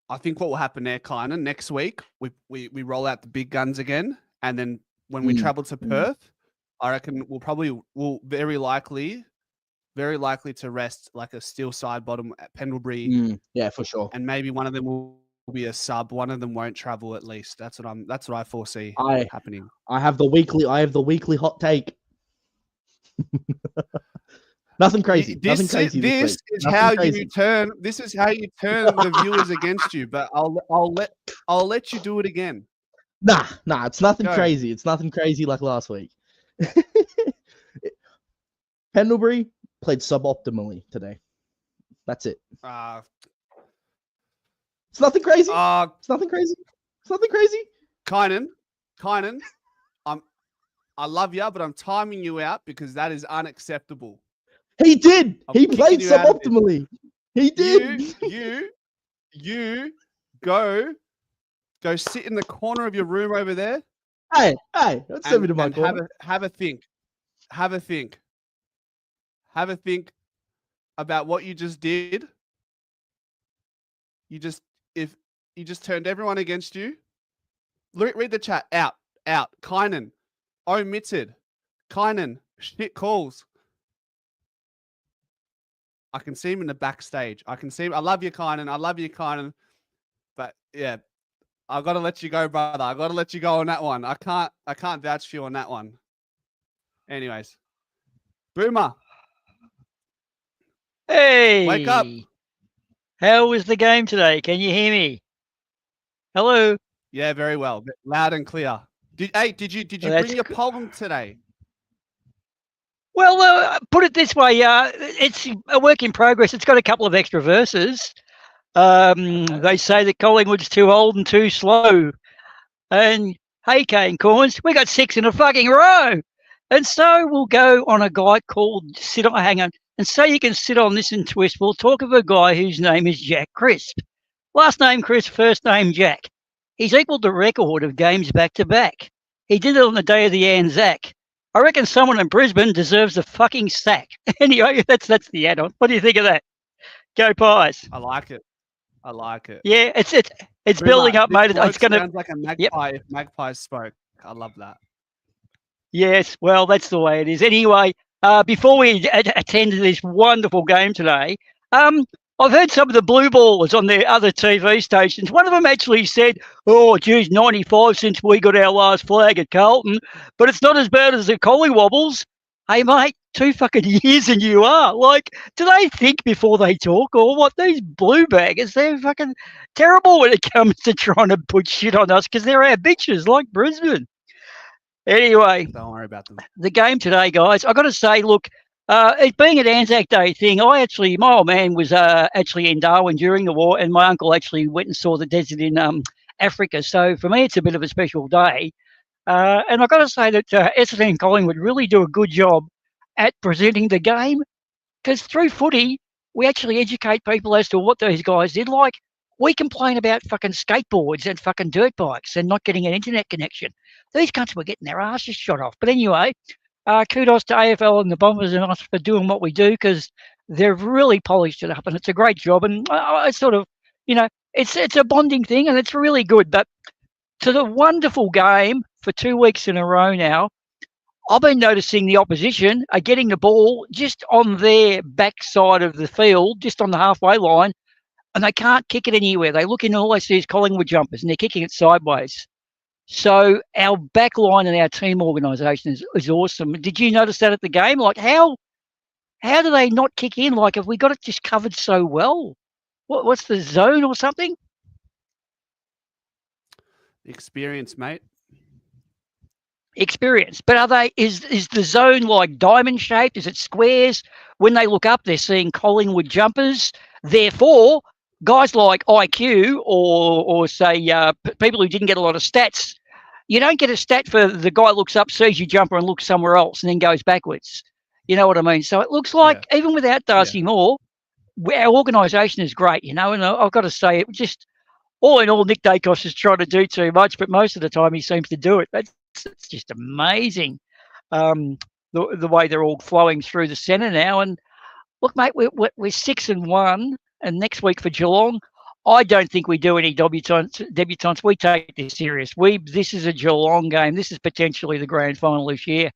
I think what will happen there, Kleiner, next week we roll out the big guns again, and then when we travel to Perth, I reckon we'll very likely to rest like a steel side bottom at Pendlebury. Yeah, for sure. And maybe one of them will be a sub. One of them won't travel at least. That's what I foresee happening. I have the weekly hot take. Nothing crazy. This is how you turn the viewers against you. But I'll let you do it again. Nah, it's nothing crazy. It's nothing crazy like last week. Pendlebury played suboptimally today. That's it. It's nothing crazy. It's nothing crazy. Kynan, I love you, but I'm timing you out because that is unacceptable. He did. He played suboptimally. He did. You go sit in the corner of your room over there. Hey, don't send me to my corner. Have a think. Have a think about what you just did. You just turned everyone against you. Read the chat. Out. Kynan. Omitted. Kynan. Shit calls. I can see him in the backstage. I can see him. I love you, Kynan. But yeah, I got to let you go, brother. I got to let you go on that one. I can't vouch for you on that one. Anyways, Boomer. Hey, wake up. How was the game today? Can you hear me? Hello. Yeah, very well. Loud and clear. Did you That's bring your good. poem today? Well, put it this way. It's a work in progress. It's got a couple of extra verses. They say that Collingwood's too old and too slow. And hey, Kane Corns, we got 6 in a fucking row. And so we'll go on a guy called hang on. And so you can sit on this and twist. We'll talk of a guy whose name is Jack Crisp. Last name Crisp, first name Jack. He's equalled the record of games back to back. He did it on the day of the Anzac. I reckon someone in Brisbane deserves a fucking sack. Anyway, that's the add-on. What do you think of that? Go Pies. I like it. I like it. Yeah, it's Boomer, building up, this mate. bloke It's gonna. sounds like a magpie if magpies spoke. I love that. Yes, well, that's the way it is. Anyway, before we attend to this wonderful game today, I've heard some of the blue ballers on their other TV stations. One of them actually said, "Oh, geez, 95 since we got our last flag at Carlton, but it's not as bad as the Collingwobbles." Hey, mate, 2 fucking years and you are. Like, do they think before they talk or what? These blue baggers, they're fucking terrible when it comes to trying to put shit on us because they're our bitches like Brisbane. Anyway, Don't worry about them. the game today, guys, I got to say, look, it being an Anzac Day thing, my old man was actually in Darwin during the war, and my uncle actually went and saw the desert in Africa. So for me, it's a bit of a special day. And I've got to say that Essendon and Collingwood really do a good job at presenting the game, because through footy, we actually educate people as to what those guys did. Like, we complain about fucking skateboards and fucking dirt bikes and not getting an internet connection. These cunts were getting their asses shot off. But anyway, kudos to AFL and the Bombers and us for doing what we do, because they've really polished it up and it's a great job. And I sort of, it's a bonding thing and it's really good. But to the wonderful game for 2 weeks in a row now, I've been noticing the opposition are getting the ball just on their backside of the field, just on the halfway line, and they can't kick it anywhere. They look in, all they see is Collingwood jumpers, and they're kicking it sideways. So our back line and our team organisation is awesome. Did you notice that at the game? Like, how do they not kick in? Like, have we got it just covered so well? What's the zone or something? Experience, mate. Experience. But is the zone like diamond shaped? Is it squares? When they look up, they're seeing Collingwood jumpers. Therefore, guys like IQ or say people who didn't get a lot of stats, you don't get a stat for the guy looks up, sees your jumper and looks somewhere else and then goes backwards. You know what I mean? So it looks like even without Darcy Moore, our organisation is great, and I've got to say, it just all in all, Nick Dacos is trying to do too much, but most of the time he seems to do it. It's just amazing, the way they're all flowing through the centre now. And look, mate, we're 6-1, and next week for Geelong, I don't think we do any debutants. We take this serious. This is a Geelong game. This is potentially the grand final this year.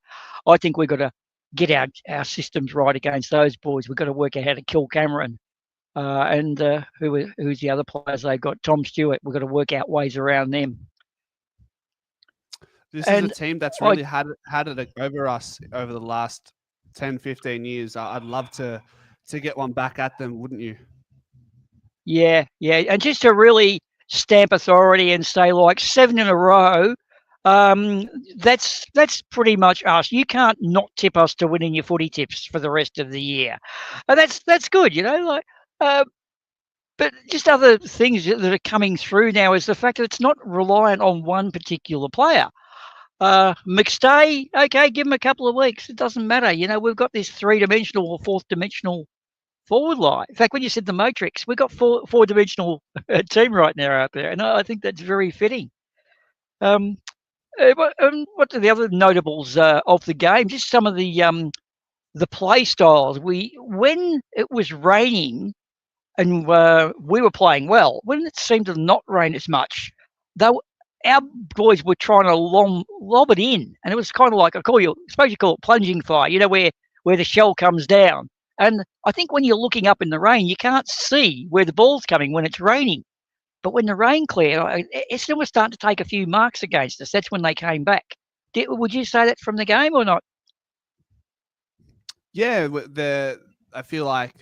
I think we've got to get our systems right against those boys. We've got to work out how to kill Cameron. And who's the other players they've got? Tom Stewart. We've got to work out ways around them. This is a team that's really had it over us over the last 10, 15 years. I'd love to get one back at them, wouldn't you? Yeah. And just to really stamp authority and say, like, 7 in a row, that's pretty much us. You can't not tip us to winning your footy tips for the rest of the year. And that's good, but just other things that are coming through now is the fact that it's not reliant on one particular player. McStay, okay, give him a couple of weeks. It doesn't matter. We've got this 3-dimensional or 4th-dimensional forward line. In fact, when you said the Matrix, we've got four-dimensional team right now out there, and I think that's very fitting. What are the other notables of the game? Just some of the play styles. When it was raining and we were playing well, when it seemed to not rain as much, our boys were trying to lob it in, and it was kind of like, I suppose you call it plunging fire, where the shell comes down. And I think when you're looking up in the rain, you can't see where the ball's coming when it's raining. But when the rain cleared, Essendon was starting to take a few marks against us. That's when they came back. Would you say that from the game or not? Yeah, I feel like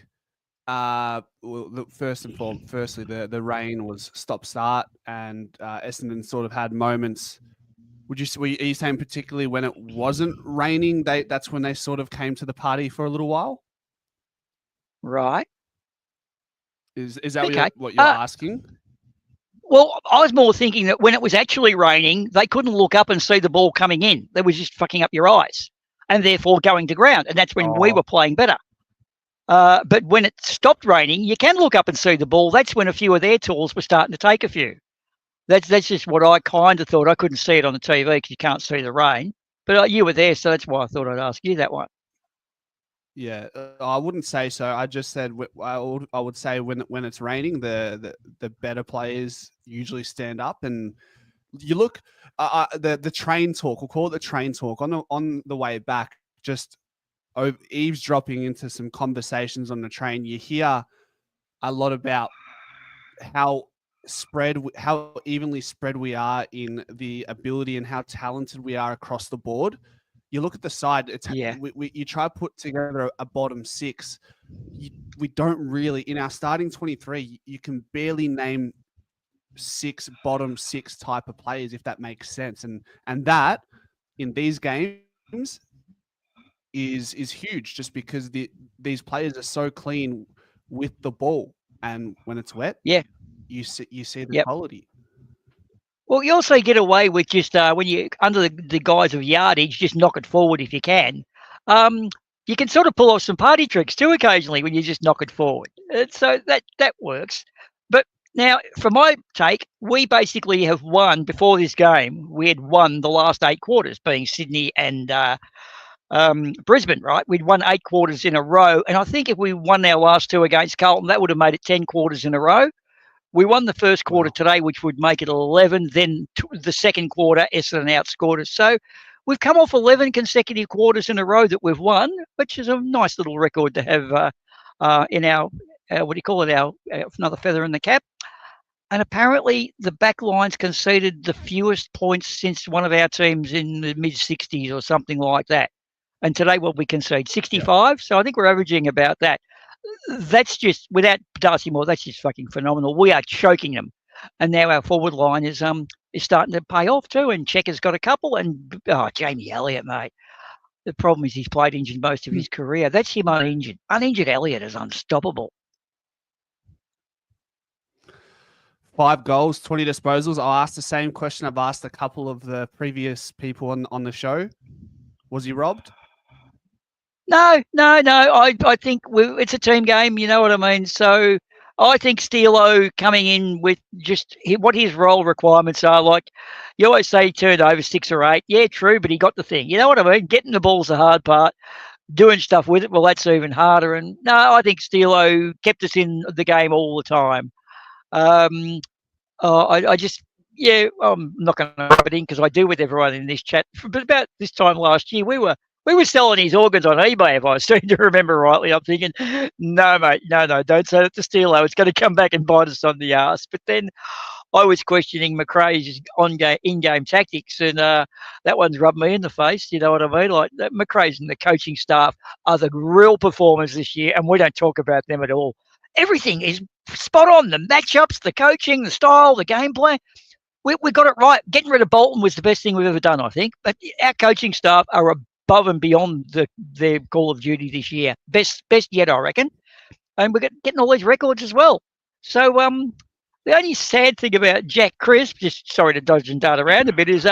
firstly, the rain was stop-start, and Essendon sort of had moments. Are you saying particularly when it wasn't raining, that's when they sort of came to the party for a little while? Right. Is that Okay. what you're asking? Well, I was more thinking that when it was actually raining, they couldn't look up and see the ball coming in. That was just fucking up your eyes and therefore going to ground. And that's when we were playing better. But when it stopped raining, you can look up and see the ball. That's when a few of their tools were starting to take a few. That's just what I kind of thought. I couldn't see it on the TV because you can't see the rain. But you were there, so that's why I thought I'd ask you that one. Yeah, I wouldn't say so. I just said I would say when it's raining, the better players usually stand up, and you look the train talk. We'll call it the train talk on the way back. Just eavesdropping into some conversations on the train, you hear a lot about how evenly spread we are in the ability and how talented we are across the board. You look at the side, you try to put together a bottom six. We don't really, in our starting 23, you can barely name bottom six type of players, if that makes sense. And that in these games is huge, just because these players are so clean with the ball, and when it's wet, you see the quality. Well, you also get away with just when you under the guise of yardage, just knock it forward if you can. You can sort of pull off some party tricks too occasionally when you just knock it forward. So that works. But now, for my take, we basically have won before this game. We had won the last 8 quarters, being Sydney and Brisbane, right? We'd won 8 quarters in a row. And I think if we won our last 2 against Carlton, that would have made it 10 quarters in a row. We won the first quarter today, which would make it 11. Then the second quarter, Essendon outscored us. So we've come off 11 consecutive quarters in a row that we've won, which is a nice little record to have in our, what do you call it, our another feather in the cap. And apparently the back line's conceded the fewest points since one of our teams in the mid-60s or something like that. And today, what we concede, 65. Yeah. So I think we're averaging about that. That's just, without Darcy Moore, that's just fucking phenomenal. We are choking them. And now our forward line is starting to pay off too. And Checker's got a couple. And Jamie Elliott, mate. The problem is he's played injured most of his career. That's him uninjured. Uninjured Elliott is unstoppable. 5 goals, 20 disposals. I'll ask the same question I've asked a couple of the previous people on the show. Was he robbed? No. I think it's a team game. You know what I mean? So I think Steelo coming in with just what his role requirements are. Like you always say, he turned over 6 or 8. Yeah, true, but he got the thing. You know what I mean? Getting the ball's the hard part. Doing stuff with it, well, that's even harder. And no, I think Steelo kept us in the game all the time. I'm not going to rub it in because I do with everyone in this chat. But about this time last year, we were selling his organs on eBay, if I seem to remember rightly. I'm thinking, no, mate, no, don't say that to Steelo. It's going to come back and bite us on the arse. But then I was questioning McRae's in-game tactics, and that one's rubbed me in the face. You know what I mean? Like McRae's and the coaching staff are the real performers this year, and we don't talk about them at all. Everything is spot on. The matchups, the coaching, the style, the game plan. We got it right. Getting rid of Bolton was the best thing we've ever done, I think. But our coaching staff are above and beyond their Call of Duty this year. Best yet, I reckon. And we're getting all these records as well. So the only sad thing about Jack Crisp, just sorry to dodge and dart around a bit, is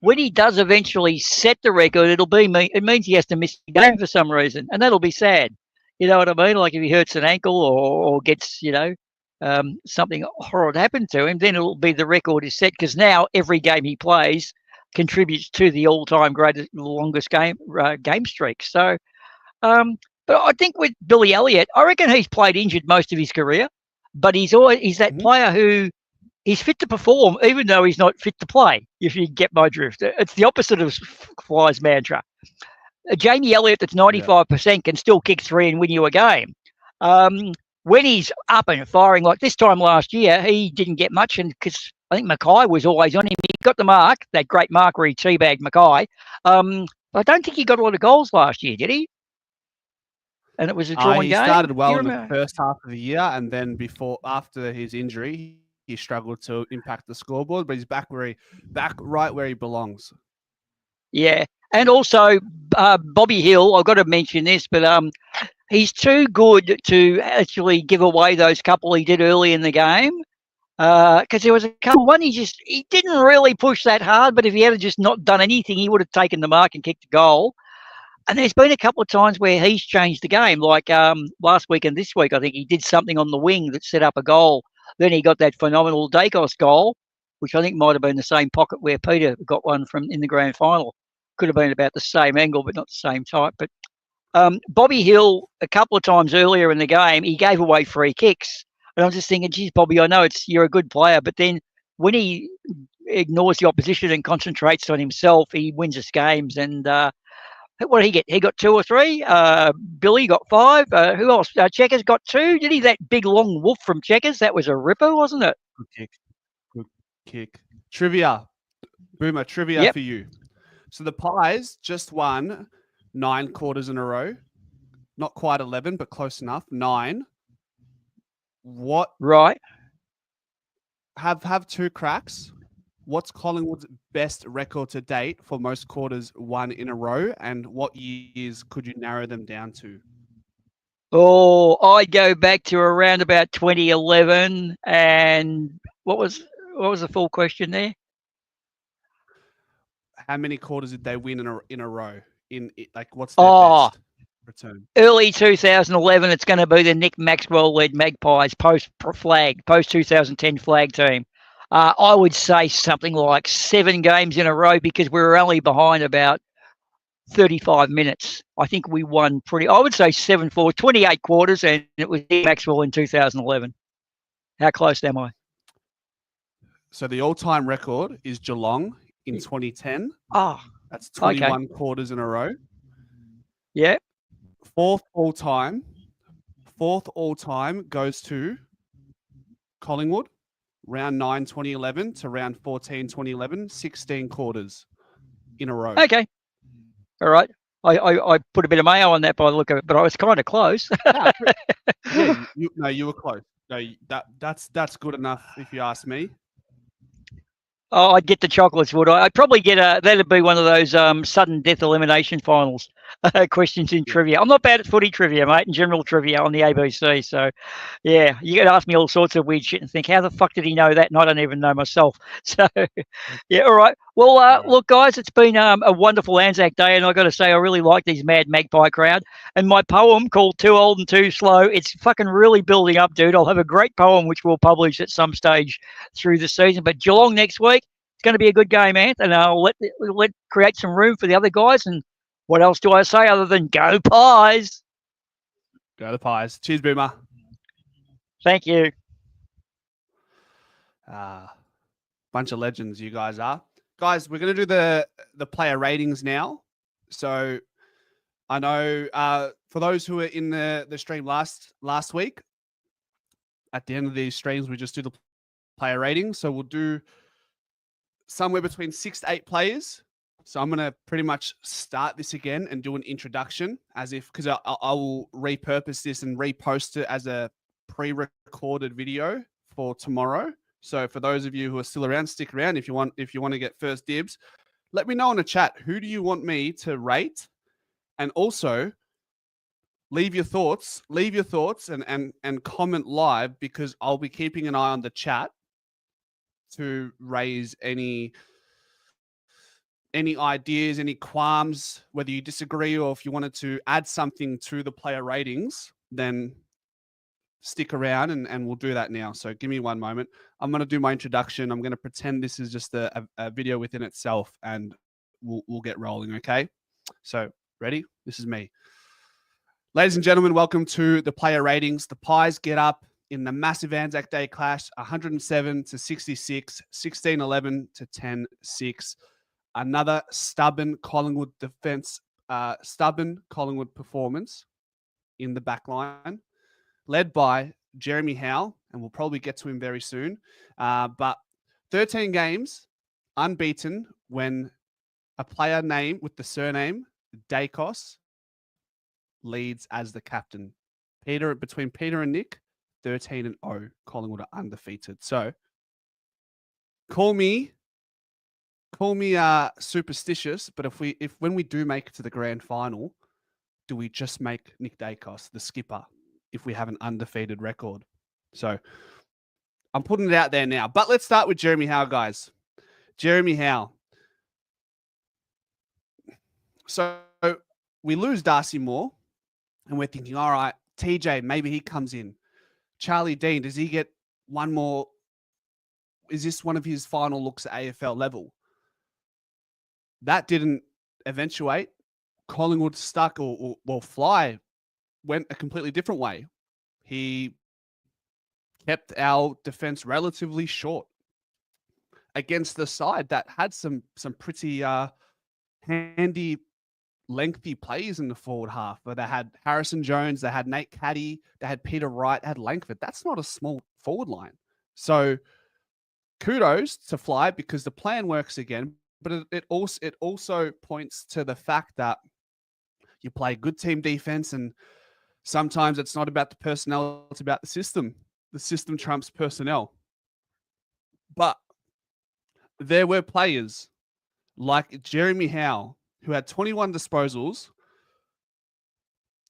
when he does eventually set the record, it means he has to miss the game for some reason, and that'll be sad. You know what I mean? Like if he hurts an ankle or gets, something horrid happen to him, then it'll be the record is set, because now every game he plays contributes to the all-time greatest, longest game streak. So, but I think with Billy Elliott, I reckon he's played injured most of his career, but he's that player who he's fit to perform, even though he's not fit to play, if you get my drift. It's the opposite of Fly's mantra. Jamie Elliott that's 95% can still kick 3 and win you a game. When he's up and firing, like this time last year, he didn't get much, and because I think Mackay was always on him. He got the mark, that great mark where he teabagged Mackay. I don't think he got a lot of goals last year, did he? and it was a drawn He game. started Do you well in the remember? first half of the year, and then after his injury, he struggled to impact the scoreboard. But he's back right where he belongs. Yeah, and also Bobby Hill. I've got to mention this, but he's too good to actually give away those couple he did early in the game. Because there was a couple. One, he didn't really push that hard, but if he had just not done anything, he would have taken the mark and kicked the goal. And there's been a couple of times where he's changed the game, like last week and this week. I think he did something on the wing that set up a goal. Then he got that phenomenal Dacos goal, which I think might have been the same pocket where Peter got one from in the grand final. Could have been about the same angle, but not the same type. But Bobby Hill, a couple of times earlier in the game, he gave away free kicks. And I'm just thinking, geez, Bobby, I know you're a good player, but then when he ignores the opposition and concentrates on himself, he wins us games. And what did he get? He got 2 or 3. Billy got 5. Who else? Checkers got 2. Did he? That big long wolf from Checkers? That was a ripper, wasn't it? Good kick. Good kick. Trivia. Boomer, trivia for you. So the Pies just won 9 quarters in a row. Not quite 11, but close enough. 9. What? Right. Have 2 cracks. What's Collingwood's best record to date for most quarters won in a row, and what years could you narrow them down to? Oh, I'd go back to around about 2011. And what was the full question there? How many quarters did they win in a row? What's their best return? Early 2011, it's going to be the Nick Maxwell-led Magpies post 2010 flag team. I would say something like 7 games in a row because we were only behind about 35 minutes. I think we won I would say 7-4, 28 quarters, and it was Nick Maxwell in 2011. How close am I? So the all-time record is Geelong in 2010. Oh, that's 21 quarters in a row. Yeah. Fourth all-time goes to Collingwood, round 9, 2011 to round 14, 2011, 16 quarters in a row. Okay. All right. I put a bit of mayo on that by the look of it, but I was kind of close. You were close. No, that's good enough if you ask me. Oh, I'd get the chocolates, would I? I'd probably get that'd be one of those sudden death elimination finals questions in trivia. I'm not bad at footy trivia, mate, and general trivia on the ABC. So, yeah, you could ask me all sorts of weird shit and think, how the fuck did he know that? And I don't even know myself. So, yeah, all right. Well, look, guys, it's been a wonderful Anzac Day, and I got to say, I really like these mad magpie crowd. And my poem called Too Old and Too Slow, it's fucking really building up, dude. I'll have a great poem which we'll publish at some stage through the season. But Geelong next week. It's going to be a good game, Ant, and I'll let create some room for the other guys. And what else do I say other than go Pies? Go the Pies. Cheers, Boomer. Thank you. Bunch of legends you guys are. Guys, we're going to do the player ratings now. So I know for those who were in the stream last week, at the end of these streams, we just do the player ratings. So we'll do somewhere between 6 to 8 players. So I'm going to pretty much start this again and do an introduction because I will repurpose this and repost it as a pre-recorded video for tomorrow. So for those of you who are still around, stick around. If you want to get first dibs, let me know in the chat, who do you want me to rate? And also leave your thoughts and comment live, because I'll be keeping an eye on the chat to raise any ideas, any qualms, whether you disagree or if you wanted to add something to the player ratings, then stick around and we'll do that now. So give me one moment. I'm going to do my introduction. I'm going to pretend this is just a video within itself, and we'll get rolling, okay? So ready? This is me. Ladies and gentlemen, welcome to the player ratings. The Pies get up in the massive Anzac Day clash, 107 to 66, 16-11 to 10-6. Another stubborn Collingwood performance in the back line, led by Jeremy Howe, and we'll probably get to him very soon. But 13 games unbeaten when a player name with the surname Dacos leads as the captain. Between Peter and Nick, 13-0. Collingwood are undefeated. So call me superstitious, but if when we do make it to the grand final, do we just make Nick Dacos the skipper if we have an undefeated record? So I'm putting it out there now. But let's start with Jeremy Howe, guys. Jeremy Howe. So we lose Darcy Moore, and we're thinking, all right, TJ, maybe he comes in. Charlie Dean, does he get one more? Is this one of his final looks at AFL level? That didn't eventuate. Collingwood stuck or Fly went a completely different way. He kept our defense relatively short against the side that had some pretty handy, lengthy plays in the forward half. But they had Harrison Jones, they had Nate Caddy, they had Peter Wright, they had Langford. That's not a small forward line. So kudos to Fly because the plan works again. But it also points to the fact that you play good team defense, and sometimes it's not about the personnel, it's about the system. The system trumps personnel. But there were players like Jeremy Howe, who had 21 disposals,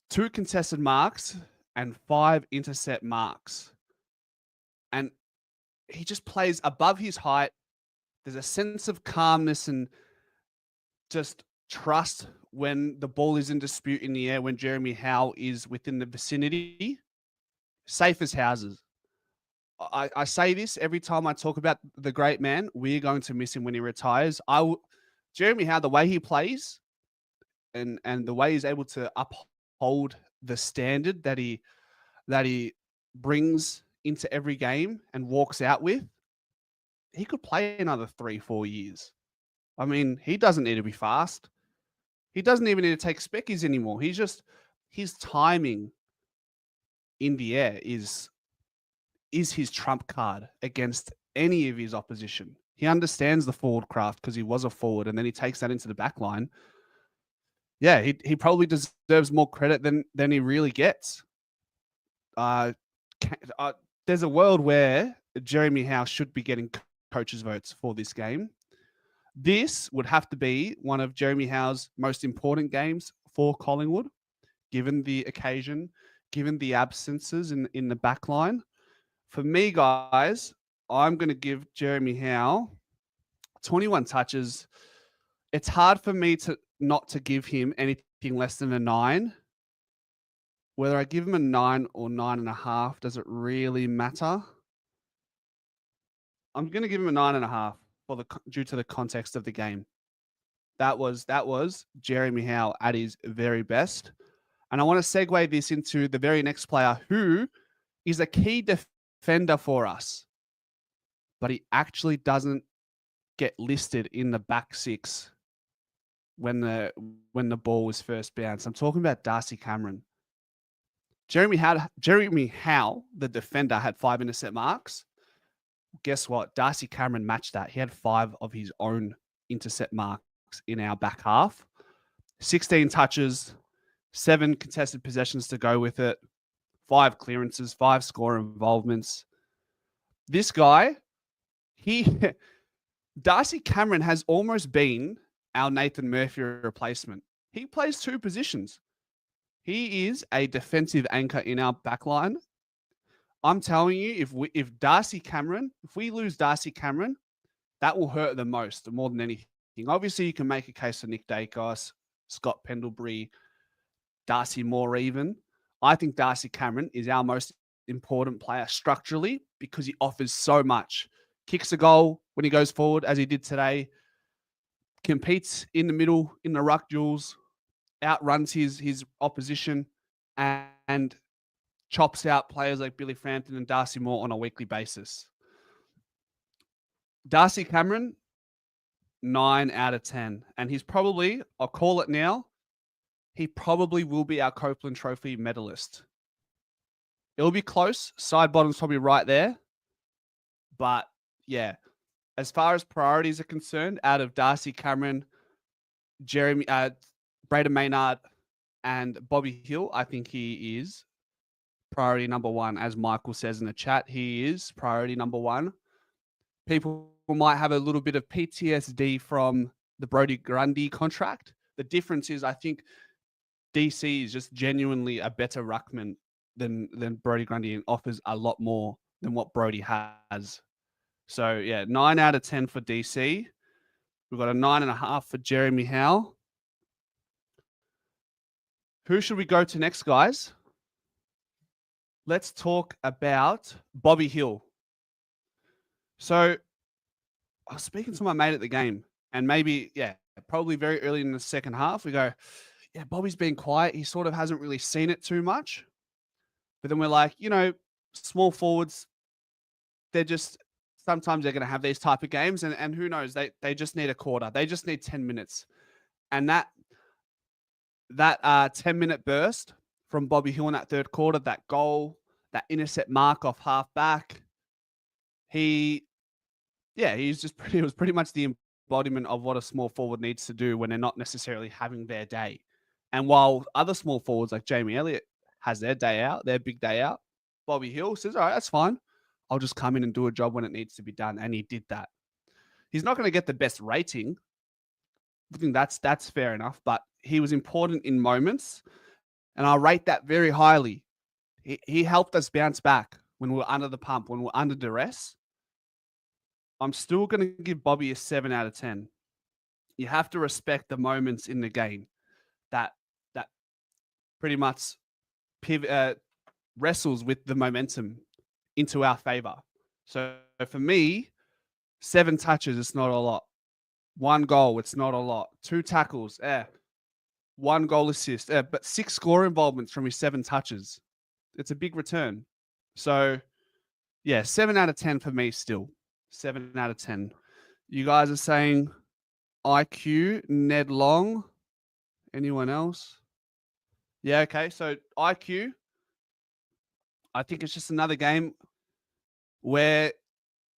2 contested marks, and 5 intercept marks. And he just plays above his height. There's a sense of calmness and just trust when the ball is in dispute in the air, when Jeremy Howe is within the vicinity. Safe as houses. I say this every time I talk about the great man. We're going to miss him when he retires. Jeremy Howe, the way he plays and the way he's able to uphold the standard that he brings into every game and walks out with, he could play another 3-4 years. I mean, he doesn't need to be fast. He doesn't even need to take speckies anymore. His timing in the air is his trump card against any of his opposition. He understands the forward craft because he was a forward, and then he takes that into the back line. Yeah, he probably deserves more credit than he really gets. There's a world where Jeremy Howe should be getting coaches' votes for this game. This would have to be one of Jeremy Howe's most important games for Collingwood, given the occasion, given the absences in the back line. For me, guys, I'm going to give Jeremy Howe 21 touches. It's hard for me not to give him anything less than a 9. Whether I give him a 9 or 9.5, does it really matter? I'm going to give him a 9.5 due to the context of the game. That was Jeremy Howe at his very best. And I want to segue this into the very next player who is a key defender for us, but he actually doesn't get listed in the back 6 when the ball was first bounced. I'm talking about Darcy Cameron. Jeremy Howe, the defender, had 5 intercept marks. Guess what? Darcy Cameron matched that. He had 5 of his own intercept marks in our back half. 16 touches, 7 contested possessions to go with it, 5 clearances, 5 score involvements. This guy, Darcy Cameron has almost been our Nathan Murphy replacement. He plays 2 positions. He is a defensive anchor in our backline. I'm telling you, if we lose Darcy Cameron, that will hurt the most, more than anything. Obviously, you can make a case for Nick Dacos, Scott Pendlebury, Darcy Moore even. I think Darcy Cameron is our most important player structurally because he offers so much. Kicks a goal when he goes forward, as he did today. Competes in the middle, in the ruck duels, outruns his opposition, and chops out players like Billy Frampton and Darcy Moore on a weekly basis. Darcy Cameron, 9 out of 10. And he's probably, I'll call it now, he probably will be our Copeland Trophy medalist. It'll be close. Side bottom's probably right there. But yeah, as far as priorities are concerned, out of Darcy Cameron, Braden Maynard, And Bobby Hill, I think he is priority number one. As Michael says in the chat, he is priority number one. People might have a little bit of PTSD from the Brodie Grundy contract. The difference is, I think DC is just genuinely a better ruckman than Brodie Grundy and offers a lot more than what Brodie has. So yeah, 9 out of 10 for DC. We've got a 9.5 for Jeremy Howe. Who should we go to next, guys? Let's talk about Bobby Hill. So I was speaking to my mate at the game, and maybe, probably very early in the second half, we go, yeah, Bobby's been quiet. He sort of hasn't really seen it too much. But then we're like, small forwards, sometimes they're going to have these type of games, and who knows, they just need a quarter. They just need 10 minutes. And that 10-minute burst from Bobby Hill in that third quarter, that goal, that intercept mark off half back, he was pretty much the embodiment of what a small forward needs to do when they're not necessarily having their day. And while other small forwards like Jamie Elliott has their day out, their big day out, Bobby Hill says, all right, that's fine. I'll just come in and do a job when it needs to be done. And he did that. He's not going to get the best rating. I think that's fair enough, but he was important in moments, and I rate that very highly. He helped us bounce back when we were under the pump, when we were under duress. I'm still going to give Bobby a 7 out of 10. You have to respect the moments in the game that pretty much wrestles with the momentum into our favor. So for me, 7 touches, it's not a lot. 1 goal, it's not a lot. 2 tackles, 1 goal assist, but 6 score involvements from his 7 touches. It's a big return. So, 7 out of 10 for me still. 7 out of 10. You guys are saying IQ, Ned Long. Anyone else? Yeah, okay. So IQ, I think it's just another game where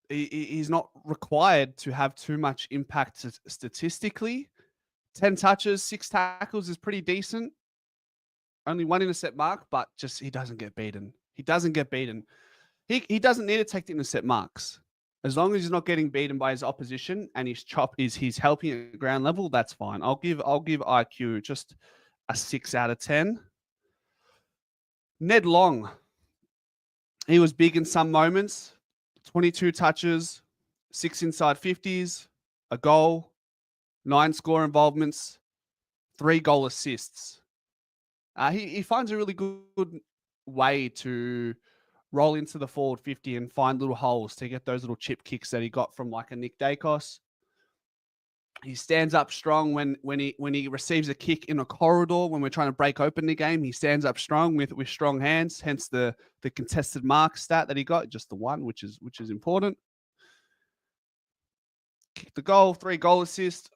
he's not required to have too much impact statistically. 10 touches, 6 tackles is pretty decent. Only 1 intercept mark, but just he doesn't get beaten. He doesn't get beaten. He doesn't need to take the intercept marks. As long as he's not getting beaten by his opposition and his chop he's helping at ground level, that's fine. I'll give IQ just a 6 out of 10. Ned Long. He was big in some moments. 22 touches, 6 inside 50s, a goal, 9 score involvements, 3 goal assists. He finds a really good way to roll into the forward 50 and find little holes to get those little chip kicks that he got from like a Nick Dacos. He stands up strong when he receives a kick in a corridor when we're trying to break open the game. He stands up strong with strong hands, hence the contested mark stat that he got, just the 1, which is important. Kick the goal, 3 goal assists,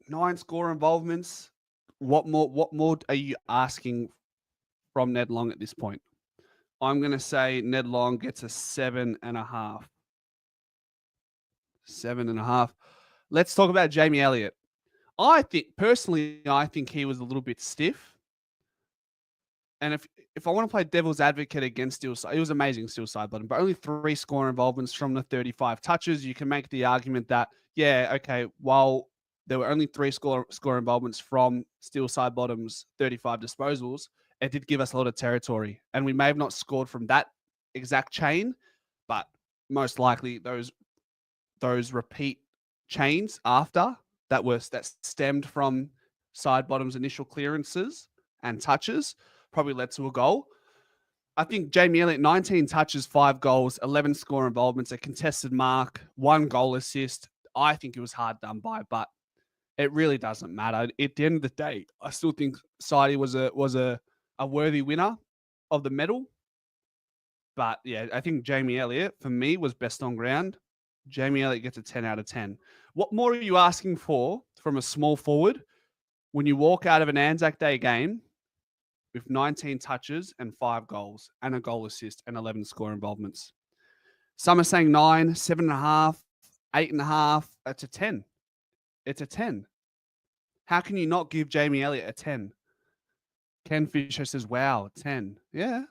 9 score involvements. What more are you asking from Ned Long at this point? I'm going to say Ned Long gets a 7.5. 7.5. Let's talk about Jamie Elliott. I think he was a little bit stiff. And if I want to play devil's advocate against Steelside, he was amazing Steelside bottom, but only 3 score involvements from the 35 touches. You can make the argument that, while there were only 3 score involvements from Steelside bottom's 35 disposals, it did give us a lot of territory. And we may have not scored from that exact chain, but most likely those repeat chains after that stemmed from side bottom's initial clearances and touches probably led to a goal. I think Jamie Elliott, 19 touches, 5 goals, 11 score involvements, a contested mark, 1 goal assist. I think it was hard done by, but it really doesn't matter. At the end of the day, I still think Sidey was a worthy winner of the medal. But I think Jamie Elliott, for me, was best on ground. Jamie Elliott gets a 10 out of 10. What more are you asking for from a small forward when you walk out of an Anzac Day game with 19 touches and 5 goals and a goal assist and 11 score involvements? Some are saying 9, 7.5, 8.5. It's a 10. It's a 10. How can you not give Jamie Elliott a 10? Ken Fisher says, "Wow, 10." Yeah.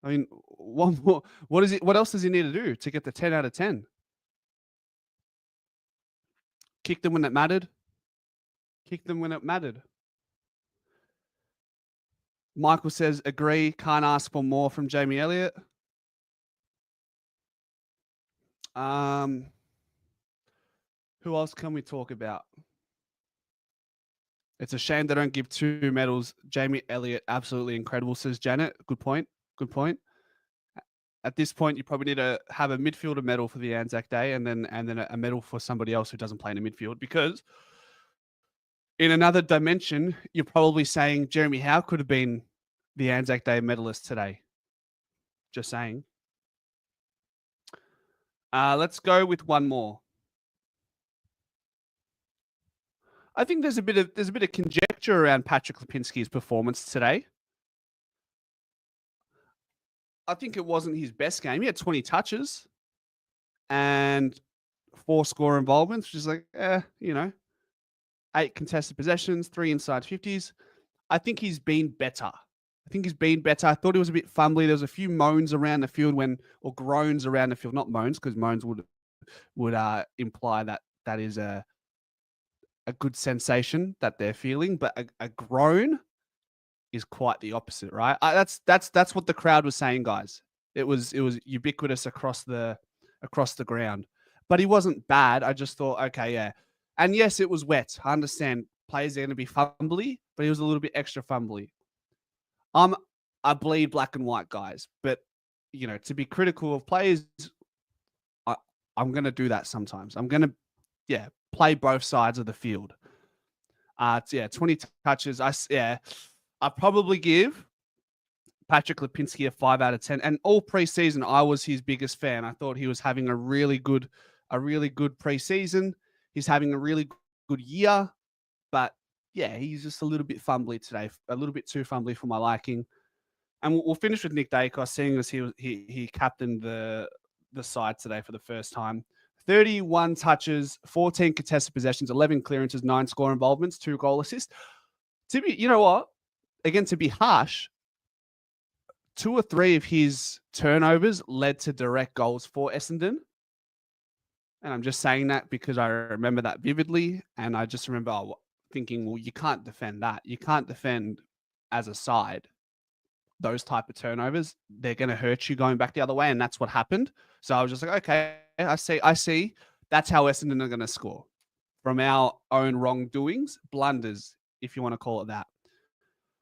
I mean, one more. What is it? What else does he need to do to get the 10 out of 10? Kick them when it mattered. Kick them when it mattered. Michael says, "Agree. Can't ask for more from Jamie Elliott." Who else can we talk about? It's a shame they don't give 2 medals. Jamie Elliott, absolutely incredible, says Janet. Good point. Good point. At this point, you probably need to have a midfielder medal for the Anzac Day and then a medal for somebody else who doesn't play in the midfield, because in another dimension, you're probably saying Jeremy Howe could have been the Anzac Day medalist today. Just saying. Let's go with one more. I think there's a bit of conjecture around Patrick Lipinski's performance today. I think it wasn't his best game. He had 20 touches and 4 score involvements, which is like, 8 contested possessions, 3 inside 50s. I think he's been better. I thought he was a bit fumbly. There was a few moans around the field or groans around the field, not moans, because moans would imply that is a good sensation that they're feeling, but a groan is quite the opposite, right? That's what the crowd was saying, guys. It was ubiquitous across the ground, but he wasn't bad. I just thought, okay, yeah, and yes, it was wet. I understand players are going to be fumbly, but he was a little bit extra fumbly. I bleed black and white, guys, but to be critical of players, I'm going to do that sometimes. I'm going to, play both sides of the field. 20 touches. I probably give Patrick Lipinski a 5 out of 10. And all preseason, I was his biggest fan. I thought he was having a really good preseason. He's having a really good year, but yeah, he's just a little bit fumbly today, a little bit too fumbly for my liking. And we'll finish with Nick Dacos, seeing as he captained the side today for the first time. 31 touches, 14 contested possessions, 11 clearances, 9 score involvements, 2 goal assists. To be harsh, 2 or 3 of his turnovers led to direct goals for Essendon. And I'm just saying that because I remember that vividly. And I just remember thinking, well, you can't defend that. You can't defend as a side those type of turnovers. They're going to hurt you going back the other way. And that's what happened. So I was just like, okay, I see. That's how Essendon are going to score. From our own wrongdoings, blunders, if you want to call it that.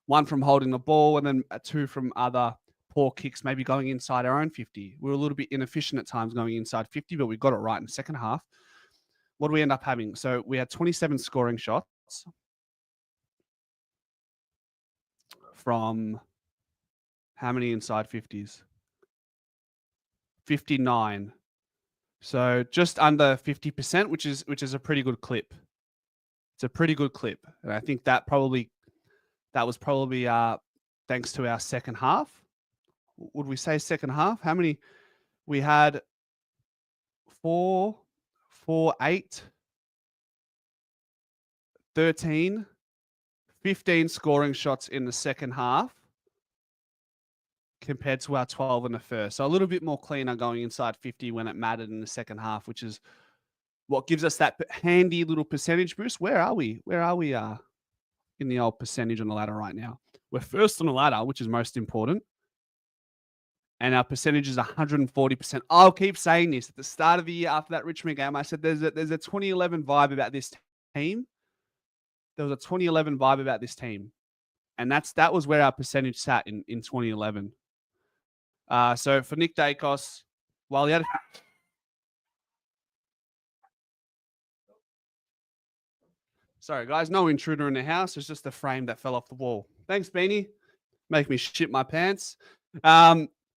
1 from holding the ball, and then 2 from other poor kicks, maybe going inside our own 50. We were a little bit inefficient at times going inside 50, but we got it right in the second half. What do we end up having? So we had 27 scoring shots from how many inside 50s? 59. So just under 50%, which is a pretty good clip. It's a pretty good clip. And I think that was probably thanks to our second half. Would we say second half? How many? We had 4, 8, 13, 15 scoring shots in the second half compared to our 12 in the first. So a little bit more cleaner going inside 50 when it mattered in the second half, which is what gives us that handy little percentage boost. Where are we in the old percentage on the ladder right now? We're first on the ladder, which is most important. And our percentage is 140%. I'll keep saying this. At the start of the year after that Richmond game, I said there's a 2011 vibe about this team. There was a 2011 vibe about this team. And that was where our percentage sat in 2011. So for Nick Dacos, while he had sorry guys, no intruder in the house. It's just a frame that fell off the wall. Thanks, Beanie. Make me shit my pants.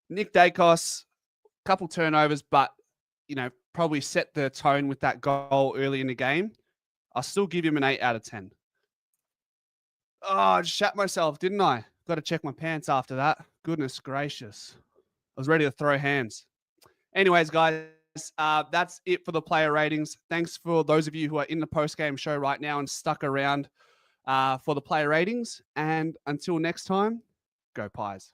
Nick Dacos, couple turnovers, but probably set the tone with that goal early in the game. I'll still give him an 8 out of 10. Oh, I just shat myself, didn't I? Got to check my pants after that. Goodness gracious. I was ready to throw hands. Anyways, guys, that's it for the player ratings. Thanks for those of you who are in the post-game show right now and stuck around for the player ratings. And until next time, go Pies.